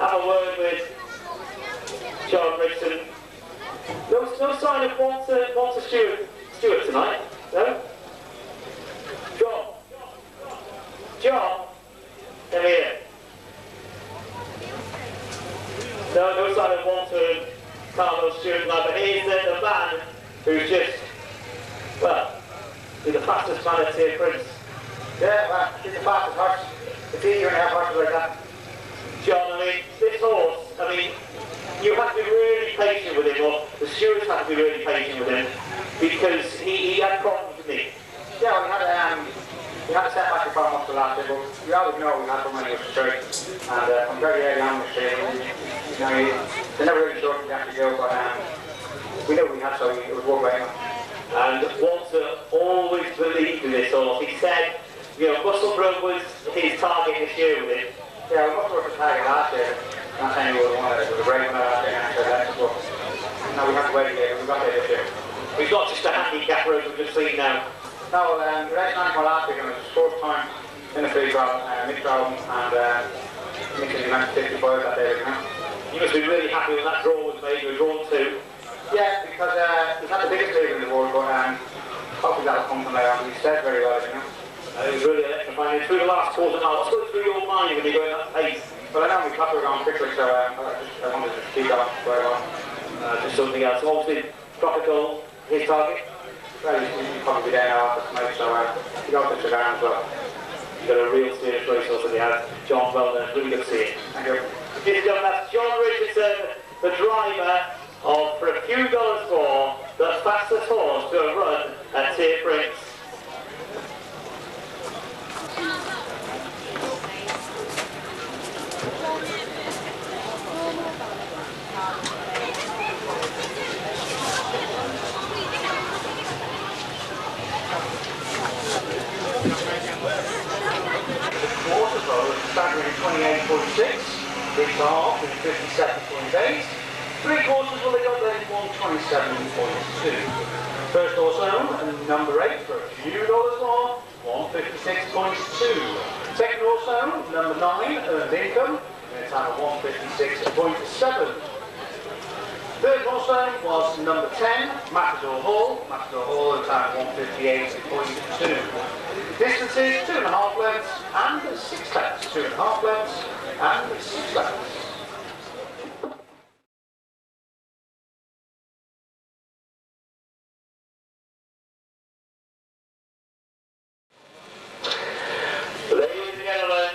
have a word with John Richardson. No sign of Walter Stewart tonight, no? John, come here. No sign of Walter Carlos Stewart tonight, but he's the man who's just, well, he's the fastest man at Tier Prince. Yeah, well, he's the fastest horse. It's easier to have horses like that. John, I mean, this horse, you have to be really patient with him, or the stewards have to be really patient with him, because he had problems with me. Yeah, we had a setback from up to last year, but we always know we had someone who was straight. And from very early on this year, they never really sure what we actually do, but we knew we had, so it was worth waiting on. And Walter always believed in this horse. He said Musselburgh was his target this year, was it? Yeah, we Musselburgh was target last year. Not saying we would have won it. It was a great one last year. So no, we have to wait a year. We got there this year. We've got just a handicap road we've just seen now. No, the race time for last week, it was his first time in the free drop, Mick drove him, and Mick said he went to 55 that day, you know. You must be really happy when that draw was made. You were drawn to. Yeah, because he's not the biggest leader in the world, but hopefully that'll come from there. He's said very well, you know. It was really electrifying. Through the last quarter mile, what's going through your mind when you're going at that pace? Well, I know we clocked going quickly, so I wanted to keep going very well. Just something else. Obviously, Tropical, his target. Well, he'll probably be there now after tonight, so you got to around as well. You've got a real serious racehorse in the house. John, well done. Really good to see you. Thank you. Ladies and gentlemen, that's John Richardson, the driver of For a Few Dollars More, the fastest horse to have run at Tier Prince. Staggering 28.6, big half in 57.8, three quarters will they got there in 127.2. First horse home, number 8 for a few dollars more, 156.2. Second horse home, number 9, earned income, in a time of 156.7. Third horse home was number 10, Matador Hall in a time of 158.2. Distances 2.5 lengths and 6 lengths. 2.5 lengths and 6 lengths. Ladies and gentlemen,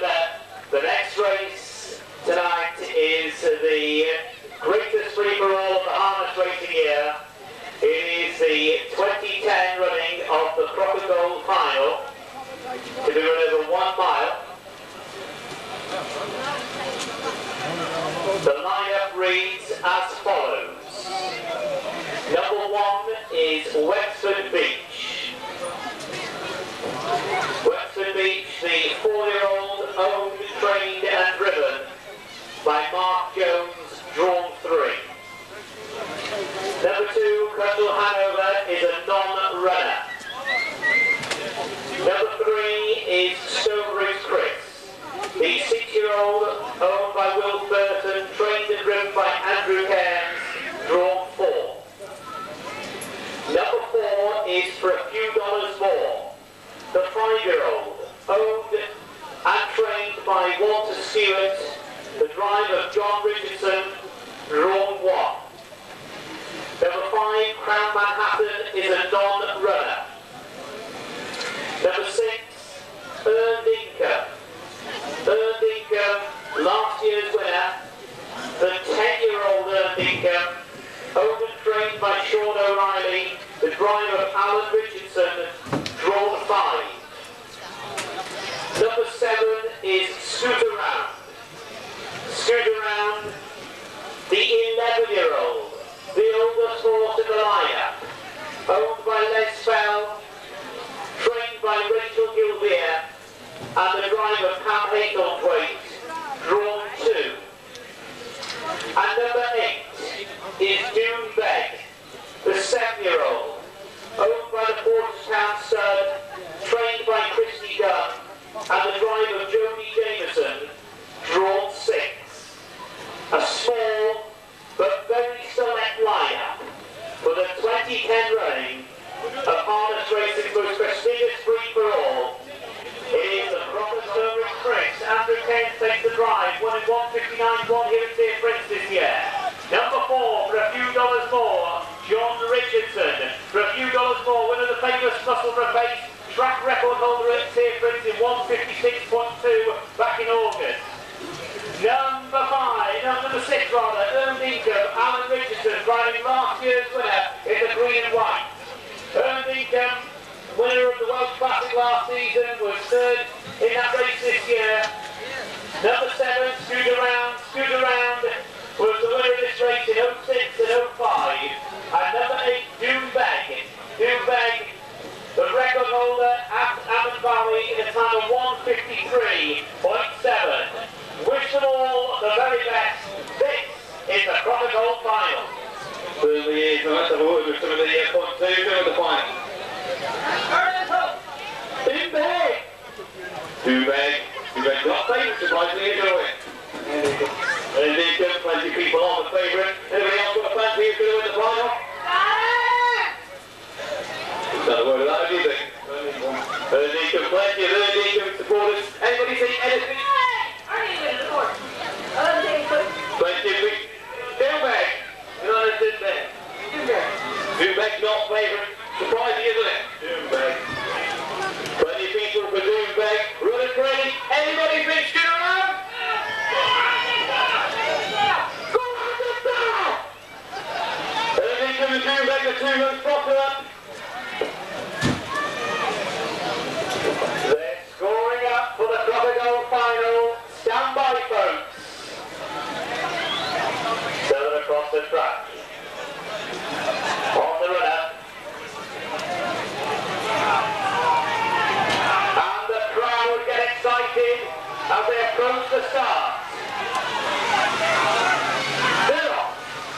the next race tonight is the greatest free-for-all of the harness racing year. It is the 2010 running of the Crocodile Final, to be run over 1 mile. The lineup reads as follows. Number 1 is Wexford Beach. Wexford Beach, the 4-year-old, owned, trained and driven by Mark Jones, drawn 3. Number 2, Crystal Hanover, is a non-runner. Number 3 is Stonebridge Chris, the 6-year-old, owned by Will Burton, trained and driven by Andrew Cairns, drawn 4. Number 4 is For a Few Dollars More, the 5-year-old, owned and trained by Walter Stewart, the drive of John Richardson, drawn 1. Number 5, Crown Manhattan, is a non-runner. Number 6, Earned Income. Earned Income, last year's winner, the 10-year-old Earned Income, owned and trained by Sean O'Reilly, the driver of Alan Richardson, drawn 5. Number 7 is Scooter Round. Scooter Round, the 11-year-old, the oldest horse in the lineup, owned by Les Fell, trained by Rachel Gilvear, and the driver Pam Haythornthwaite, drawn 2. And number 8 is Dune Beg, the 7-year-old, owned by the Porterstown Stud, trained by Christy Dunn, and the driver Jodie Jameson, drawn 6. A small but very select lineup for the 2010 running of harness racing's most prestigious free-for-all. It is the Crocodile Prince. Andrew Cairns takes the drive, won in 159.1 here at Tier Prince this year. Number 4, For a Few Dollars More, John Richardson. For a Few Dollars More, winner of the famous Musselburgh Base, track record holder at Tier Prince in 156.2 back in August. Number 6 rather, Earned Income, Alan Richardson, driving last year's winner in the green and white. Earned Income, winner of the Welsh Classic last season, was 3rd in that race this year. Number 7, Scooter Round was the winner of this race in 06 and 05. And number 8, Dune Beg, the record holder at Avon Valley in a time of surprisingly, you're going to win. Indeed, plenty of people on the favourite. Anybody else got a fancy who's going to win the final? Not a word of that, do you think? Indeed, plenty of Indeed supporters. Anybody see anything? Plenty of people. Downbag. You know this, isn't it? Doombag's not favourite. Surprising, isn't it? Doombag. Plenty of people for Doombag. Running ready. Anybody think Scooter around? Go on the start! Anything from the Doombag, the 2 months popular. They're scoring up for the Crocodile final. Stand by, folks. 7 across the track. On the runner. And the crowd get excited as they approach the start. They're off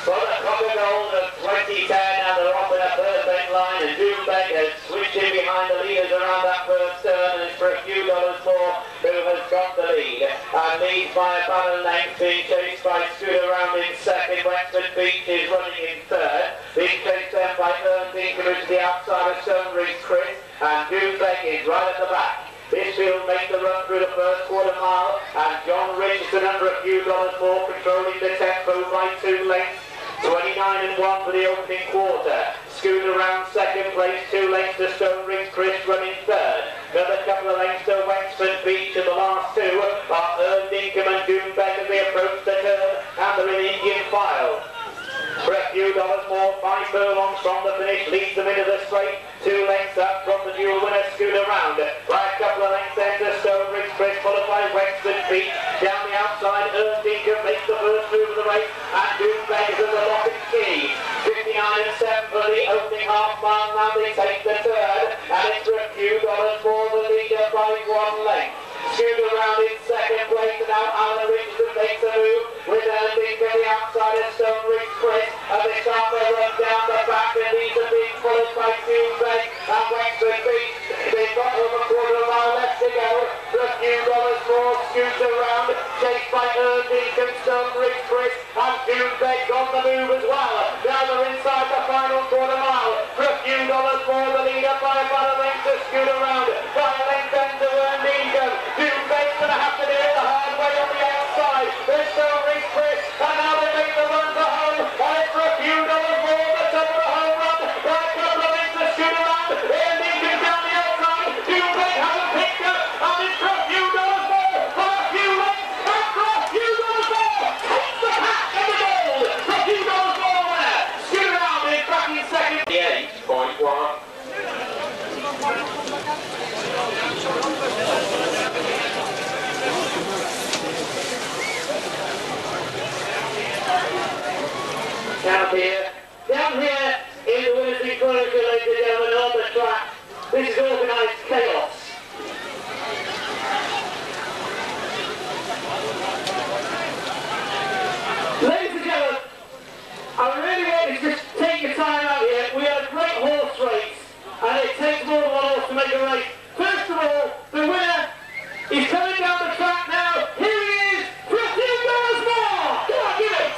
for the Crocodile of 2010 and they're off in a perfect line and Doombag has switched in behind the leaders around that first turn and it's for a few dollars more who has got the lead. And leads by about a length, being chased by Scooter Round in second. Wexford Beach is running in third. Being chased then by Dinker to the outside of Stonebridge Chris. And Doombag is right at the back. This field makes the run through the first quarter mile. And John Richardson under a few dollars more, controlling the tempo by 2 lengths. 29 and 1 for the opening quarter. Scooter Round second place, 2 lengths to Stonebridge Chris running third. Another couple of lengths to Wexford Beach and the last 2 are Dinkham and Doombag as they approach the turn and they're in Indian file. For a few dollars more, 5 furlongs from the finish leads them into the straight. 2 lengths up from the dual winner Scooter Round. By a couple of lengths then to Stonebridge Chris, followed by Wexford Beach. Down the outside, Dinkham makes the first move of the race and Doombag is at the lock and key. 59 and 7 for the opening half mile. Now they take the third and it's for a few dollars more the leader by 1 length. Scooter Round in second place and now Alan Richardson makes a move with Dinkham the outside of Stonebridge Chris as they start their run down the back and these are being followed by Doombag and Wexford Beach. They've got over a quarter of a mile left to go for a few dollars more. Scooter Round chased by Dinkham, Stonebridge Chris and Doombag's on the move as well. Now they're inside the final quarter mile for a few dollars more. The leader by about a length to Scooter Round. By a length then to Dinkham. Doombag's going to have to do it the hard way on the outside. There's Stonebridge Chris and now they make the run for home. And it's for a few dollars more. The top of the home run. By a couple of lengths to Scooter Round. Dinkham down the outside. Doombag hasn't picked up. And it's for a few dollars more. For a few lengths. And for a few dollars more. Takes the pack and the gold. For a few dollars more winner. Scooter Round is back in second. 8.1. Down here in the Winners Chronicle, ladies and gentlemen, on the track, this is organised chaos. Ladies and gentlemen, I really want you to just take your time out here. We had a great horse race, and it takes more than 1 horse to make a race. First of all, the winner is coming down the track now. Here he is, for a few dollars more. Come on, give it.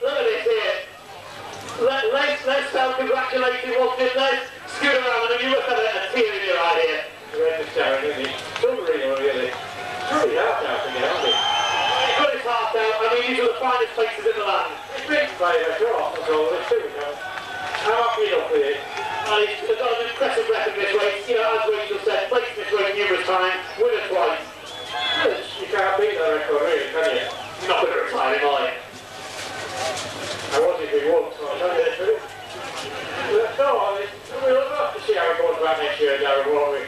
Look at this here. Let's start congratulating what did Les scoot around and you must have a tear in your eye here. You're just Sharon, isn't he? Really. It's really hard out again, aren't he? He's got his heart out. I mean, these are the finest places in the land. It's big player, sure. That's all. There's two of them. I'm happy enough with it. And he's got an impressive record this race. You know, as Rachel said, placed this race numerous times, winner twice. You can't beat that record, really, can you? You're not going to retire him, are you? I was if he won, so I'll tell you the truth. No, we'll have to see how it goes back next year, Darren, won't we?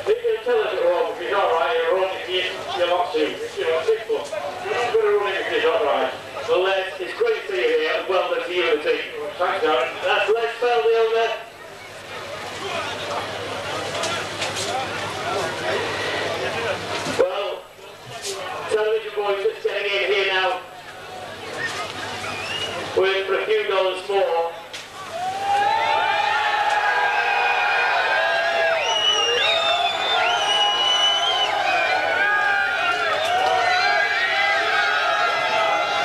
He'll tell us at home if he's alright, he'll run if you're not too, you know, 6 foot. You're not going to run if he's alright. So Les, it's great to see you here, and well done to you and the team. Thanks, Darren. That's Les Feldiel there. Well, television boys just getting in here now. We're in for a few dollars more.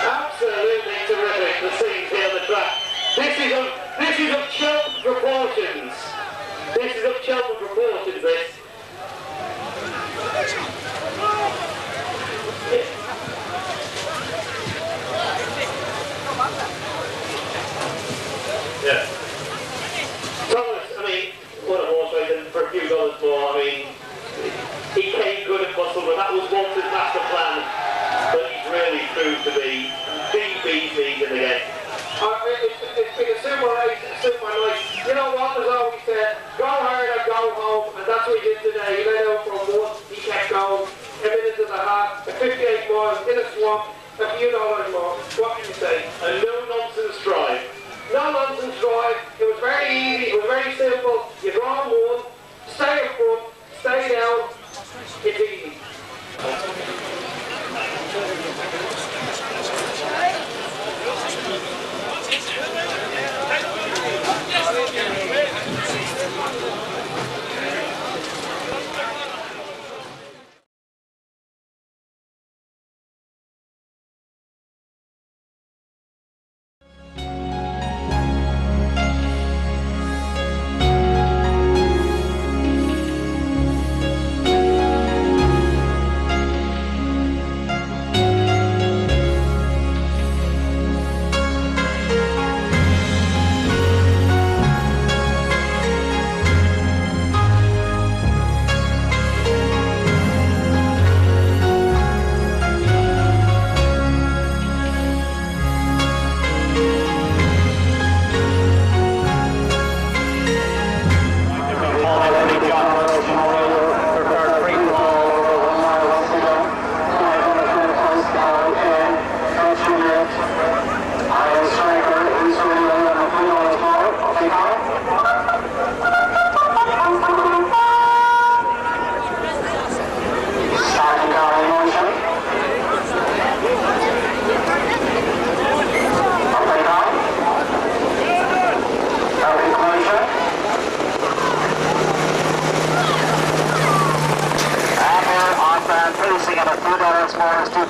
Absolutely terrific, the scenes here on the track. This is of Cheltenham proportions. This is of Cheltenham proportions, this. Yeah. Thomas, I mean, what a horse race, and for a few dollars more, I mean, he came good at Musselburgh, that was Walter's master plan, but he's really proved to be the beast season again. It's been a super race, super nice. You know what, as always said, go hard or go home, and that's what he did today. He let out from one, he kept going, a minute and a half, 58 miles, in a swamp, a few dollars more. What can you say? A no-nonsense drive. No nonsense drive. It was very easy. It was very simple. You draw one, stay up front, stay down. It's easy.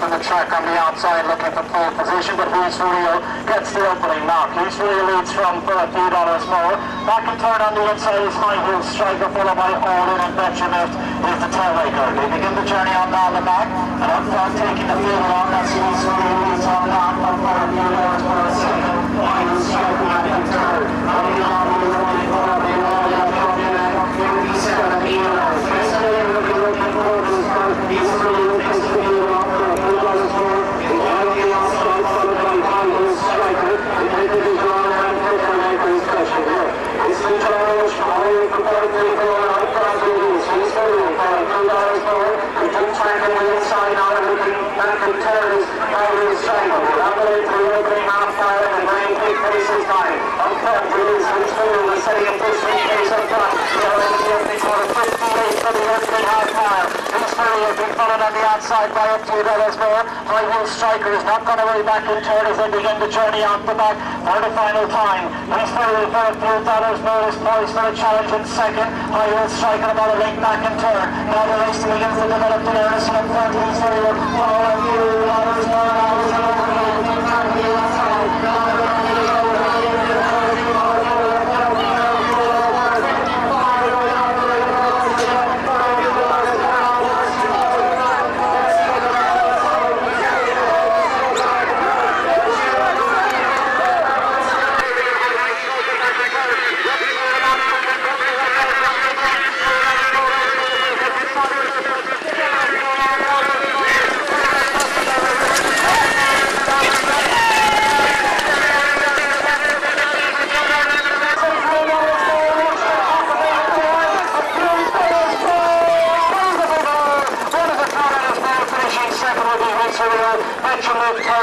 from the track on the outside looking for pole position, but Luis Rio gets the opening knock. Luis Rio leads from FORAFEWDOLARSMORE. Back and turn on the inside is High Heel Striker, followed by All In and Betcherlift is the tailmaker. They begin the journey on down the back, and up front taking the field along, that's Luis Rio leads on down from FORAFEWDOLARSMORE second. High Heel Striker back and turn. Running along with the running forward, they roll up from the back, 57 and 8 hours. Looking forward to his first. He's really looking to be around FORAFEWDOLARSMORE. He's on the outside, followed by High Heel Striker. And then it is drawn out for the special look. It's the challenge for High from FORAFEWDOLARSMORE out front of Luis. He's very FORAFEWDOLARSMORE. The two track on the inside now looking back and turn is High Heel Striker. We're up there for the opening half fire and Brian Quick faces time. Up front it is Luis Rio, the second push pace up front. They're in the opening quarter 58 for the opening half mile. Luis Rio being followed on the outside by FORAFEWDOLARSMORE. High Heel Striker is not going away back in turn as they begin the journey off the back for the final time. Luis Rio for FORAFEWDOLARSMORE is poised for a challenge in second. High Heel Striker about a link back in turn. Now the race begins to develop in earnest in front. Luis Rio, FORAFEWDOLARSMORE now is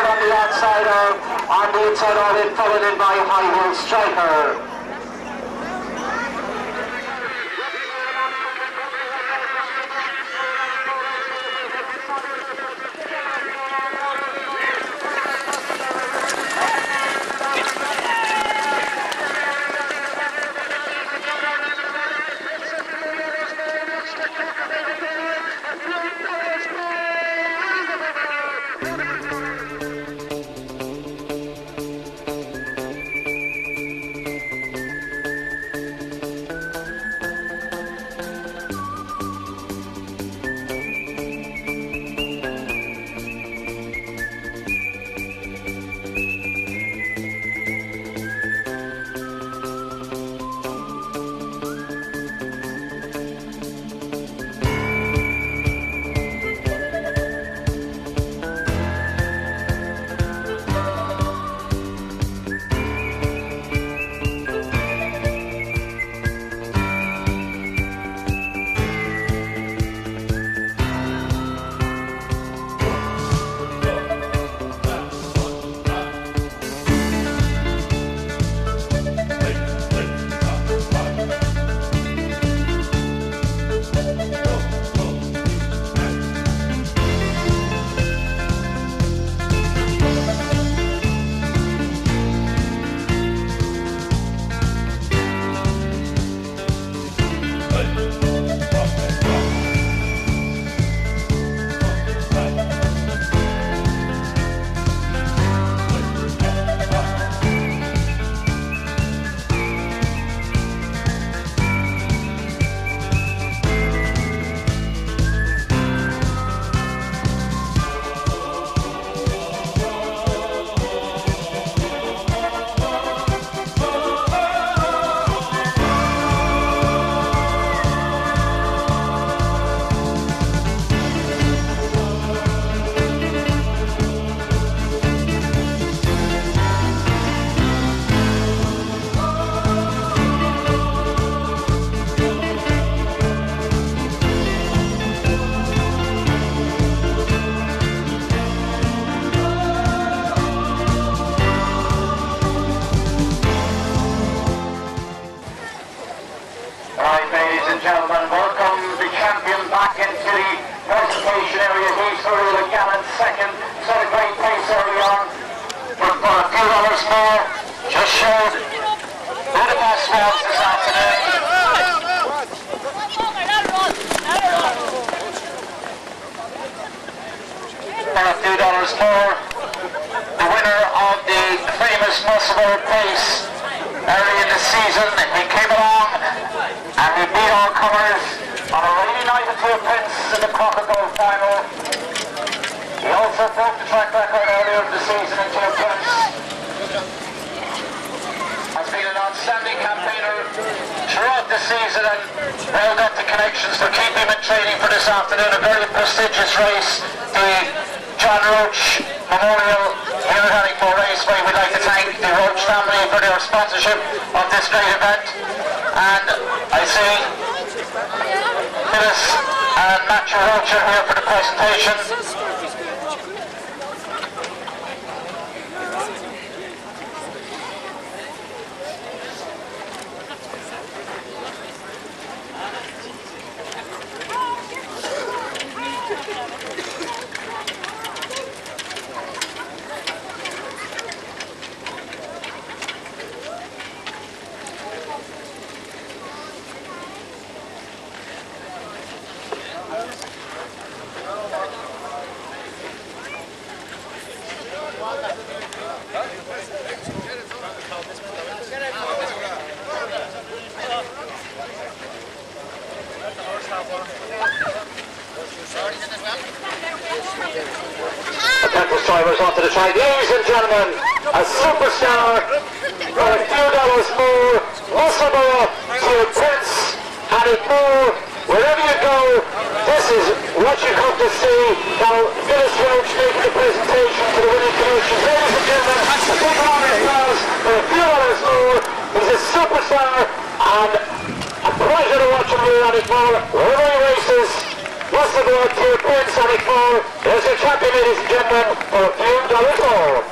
third on the outside on the inside all in, followed in by High Hill Striker. Gentlemen, welcome the champion back into the presentation area. He's really gallant second. Set a great pace early on. But for a few dollars more, just showed who the best was this afternoon. For a few dollars more, the winner of the famous Muscle Pace early in the season. He came along and he beat all comers on a rainy night at 2 pence in the Crocodile final. He also broke the track record earlier in the season in 2 pence. Has been an outstanding campaigner throughout the season and well got the connections to keep him in training for this afternoon. A very prestigious race, the John Roach Memorial here at Hanningford Raceway. We'd like to thank the Roach family for their sponsorship of this great event. And I see Phyllis and Matthew Roach are here for the presentation. Apprentice drivers onto the track. Ladies and gentlemen, a superstar for a few dollars more. Musselburgh to Prince Hanningford. Wherever you go, this is what you come to see. Now, Phyllis Roach making the presentation to the winning commission. Ladies and gentlemen, a big round of applause for a few dollars more. He's a superstar and a pleasure to watch him here at Hanningford. Wherever he races, What's the goal to .74? There's your champion, ladies and gentlemen, for a few dollars more.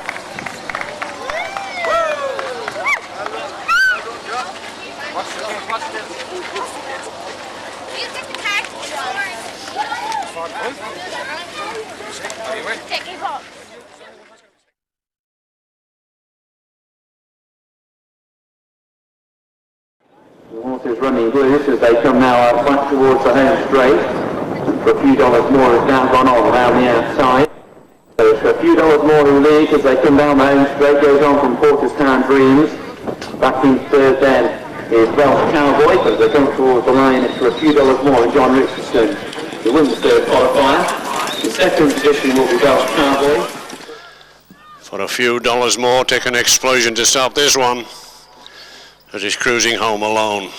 The horses running loose as they come now back towards the home straight. For a few dollars more has now gone on around the outside. So it's a few dollars more who lead as they come down the home straight. Goes on from Porterstown Dreams. Back in third then is Welsh Cowboy, but as they come towards the line it's for a few dollars more and John Richardson who wins the third qualifier. In second position will be Welsh Cowboy. For a few dollars more, take an explosion to stop this one. As he's cruising home alone.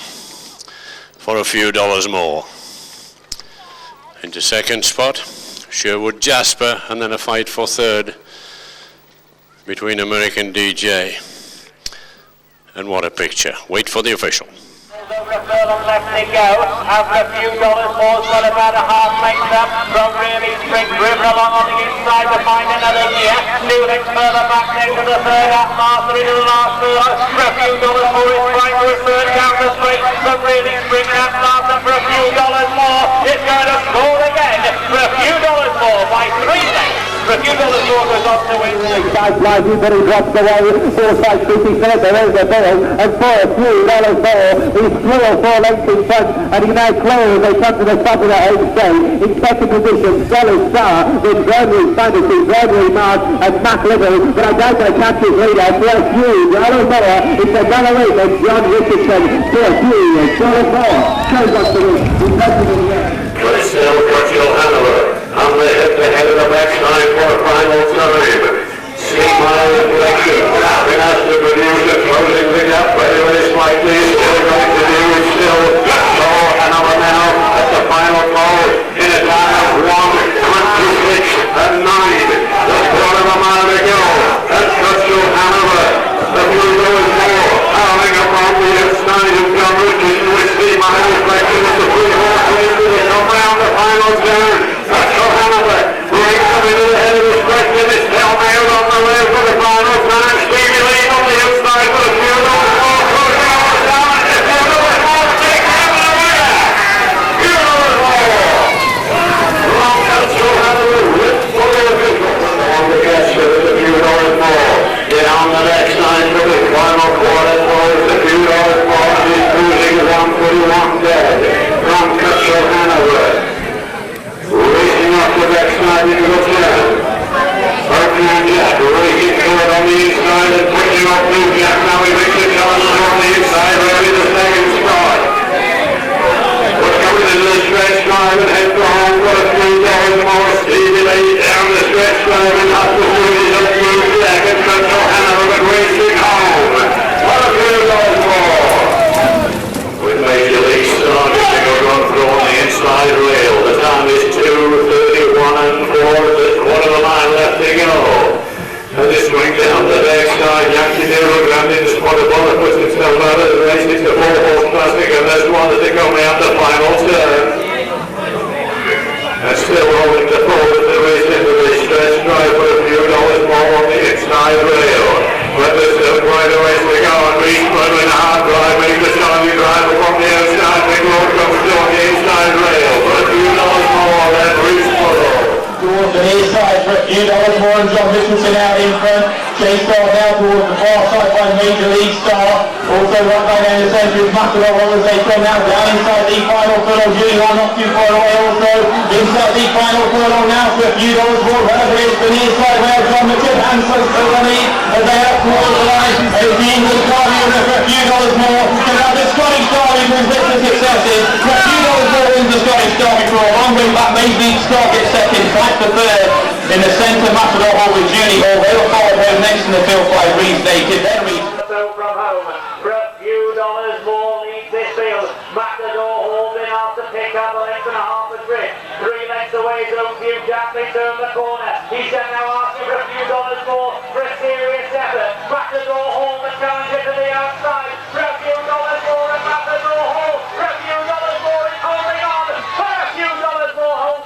For a few dollars more. Into second spot, Sherwood Jasper, and then a fight for third between American DJ. And what a picture. Wait for the official. Over a furlong left to go, after a few dollars more, got about a half length up from really Spring River along on the inside to find another gear. 2 lengths further back then to the third at master into the last furlong. For a few dollars more, it's trying to return down the straight from really Spring at last, and for a few dollars more, it's going to score again for a few dollars more by 3 lengths. For a few dollars more goes on to win. Side flies, but he drops away. 4-5 shooting third, there is the ball, and for a few dollars more, he's 3 or 4 lengths in front, and he now clear as they come to the top of the home straight. In second position, Stellar Star with Burnley Fantasy, Burnley Mark, and Matt Little, but I doubt they catch his leader. For a few dollars more, it's a dollar eight, and John Richardson, for a few dollars more, shows us the win. Crystal Churchill Hanover, on the head of the backside for a final time. Sigma Reflection, been asked to produce a closing the gap, very slightly, still going to do it still. So Hanover now at the final call in a time of 1:26 and 9. Just quarter of a mile to go. That's Churchill Hanover. The blue goes more, howling upon the inside of John Richardson with Sigma Reflection as the 3-horse race to come round the final turn. Churchill Hanover brings them into the head of the stretch and it's still nailed on the way for the final time. Stevie Lee on the inside for the few dollars more. Closing on down and the few dollars more to take him to the winner. Few dollars more. From Churchill Hanover with for the official. On the gas for the few dollars more. Down the next line for the final quarter for the few dollars more. He's cruising 1:41 dead. From Churchill Hanover. Racing off the backside into the turn. Ferdinand Jack racing forward on the inside and pushing off Blue Jack. Now he makes it down on the inside, ready the second spot. We're coming into the stretch drive and head for home for a few dollars more. Stevie Lee down the stretch drive and opportunity of Blue Jack and Churchill Hanover but racing home. What a few dollars more. With Major League starting to go run through on the inside rail. The time is 2:31 and 4. There's quarter of a mile left to go. And this swing down the backside. Yankee Doodle ground in the spot of Bonner puts himself out of the race. It's the 4-horse classic and there's one as they go out the final turn. And still holding the forward the race into the stretch drive for a few dollars more on the inside rail. But there's still quite a ways to go and Reese Burner in a hard drive makes the starting drive from the outside. Big Lord comes still on the inside rail for a few dollars more than Reese Burner. Towards the near side for a few dollars more and John Richardson out in front. Chased on now towards the far side by Major League Star. Also right by down the centre is Matador as they come now down inside the final furlong. Julie Hall not too far away also. Inside the final furlong now for a few dollars more. Whatever it is the near side rail. John McKib Hanson still running as they head towards the line. It's the England Derby for a few dollars more. And now the Scottish Derby brings this to successes. For a few dollars more wins the Scottish Derby for a long win back. Major League Star gets second. Fight for third. In the centre, Matador Hall with Julie Hall. They will follow home next in the field by Reese Naked. Then Reese. From home, for a few dollars more leads this field. Matador Hall been asked to pick up a length and a half a drift. 3 lengths away is Oakview Jack. They turn the corner. He's now asking for a few dollars more for a serious effort. Matador Hall, the challenger to the outside. For a few dollars more and Matador Hall. For a few dollars more is holding on. For a few dollars more, hold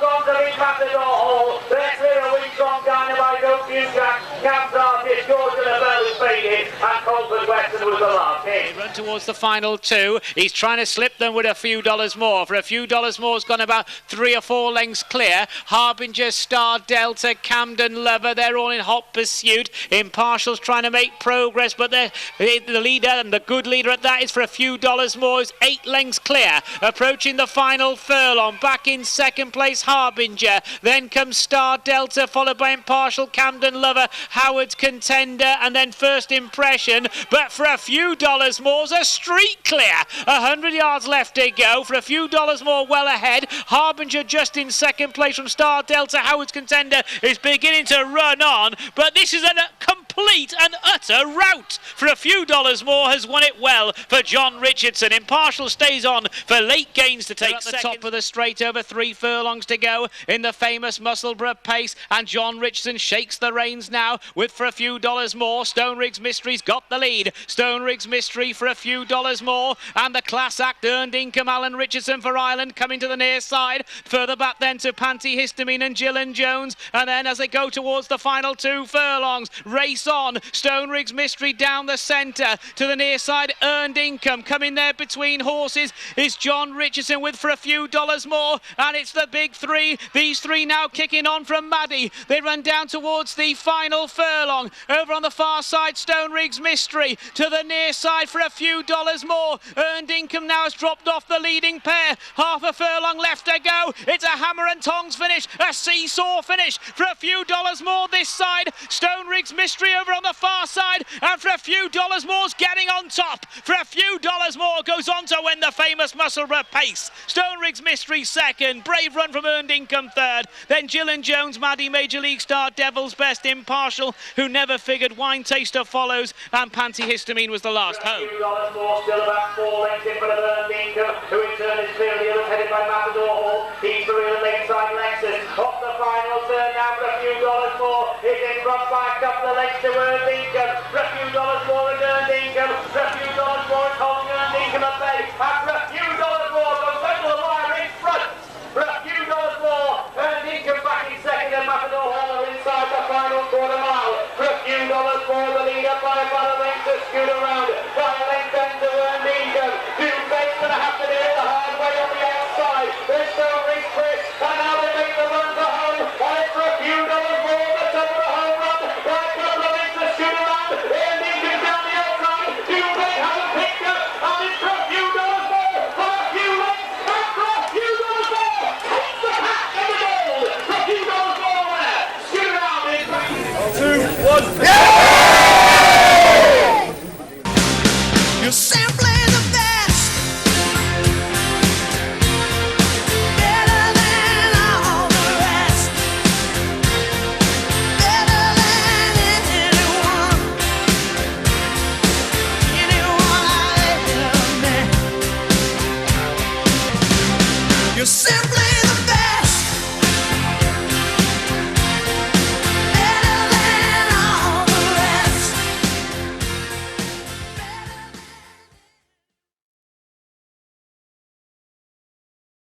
towards the final two. He's trying to slip them with a few dollars more. For a few dollars more, has gone about 3 or 4 lengths clear. Harbinger, Star Delta, Camden Lover, they're all in hot pursuit. Impartial's trying to make progress, but the leader, and the good leader at that, is for a few dollars more, is 8 lengths clear. Approaching the final furlong. Back in second place, Harbinger. Then comes Star Delta, followed by Impartial, Camden Lover, Howard's Contender, and then First Impression. But for a few dollars more's a street clear. 100 yards left to go. For a few dollars more, well ahead. Harbinger just in second place from Star Delta. Howard's Contender is beginning to run on, but this is a complete and utter rout. For a few dollars more, has won it well for John Richardson. Impartial stays on for late gains to take the top of the straight, over 3 furlongs to go in the famous Musselburgh pace, and John Richardson shakes the reins now with for a few dollars more. Stone Riggs Mystery's got the lead. Stone Riggs Mystery for a few dollars more, and the class act Earned Income, Alan Richardson for Ireland coming to the near side. Further back then to Pantyhistamine and Gillan Jones, and then as they go towards the final 2 furlongs, race on. Stone Riggs Mystery down the centre to the near side. Earned Income coming there between horses is John Richardson with for a few dollars more, and it's the big 3. These 3 now kicking on from Maddie. They run down towards the final furlong. Over on the far side, Stone Riggs Mystery to the near side for a few dollars more. Earned Income now has dropped off the leading pair. Half a furlong left to go. It's a hammer and tongs finish, a seesaw finish for a few dollars more this side. Stone Riggs Mystery over on the far side, and for a few dollars more's getting on top. For a few dollars more goes on to win the famous Musselburgh pace. Stone Riggs Mystery second, brave run from Earned Income third, then Gillan Jones, Maddie, Major League Star, Devil's Best, Impartial, who never figured, Wine Taster follows, and Pantyhistamine was the last home. $2 more, still about 4 lengths in front of Earned Income, who in turn is clearly headed by Matador Hall. He's the real late side Lexus. Off the final turn now for a few dollars more. He's in front by a couple of lengths to Earned Income. For a few dollars more and Earned Income. For a few dollars more and holding Earned Income at bay. And for a few dollars more, goes over the wire in front. For a few dollars more, Earned Income back in second, and Matador Hall are inside the final quarter mile. For a few dollars more, the leader by about a length to scoot around.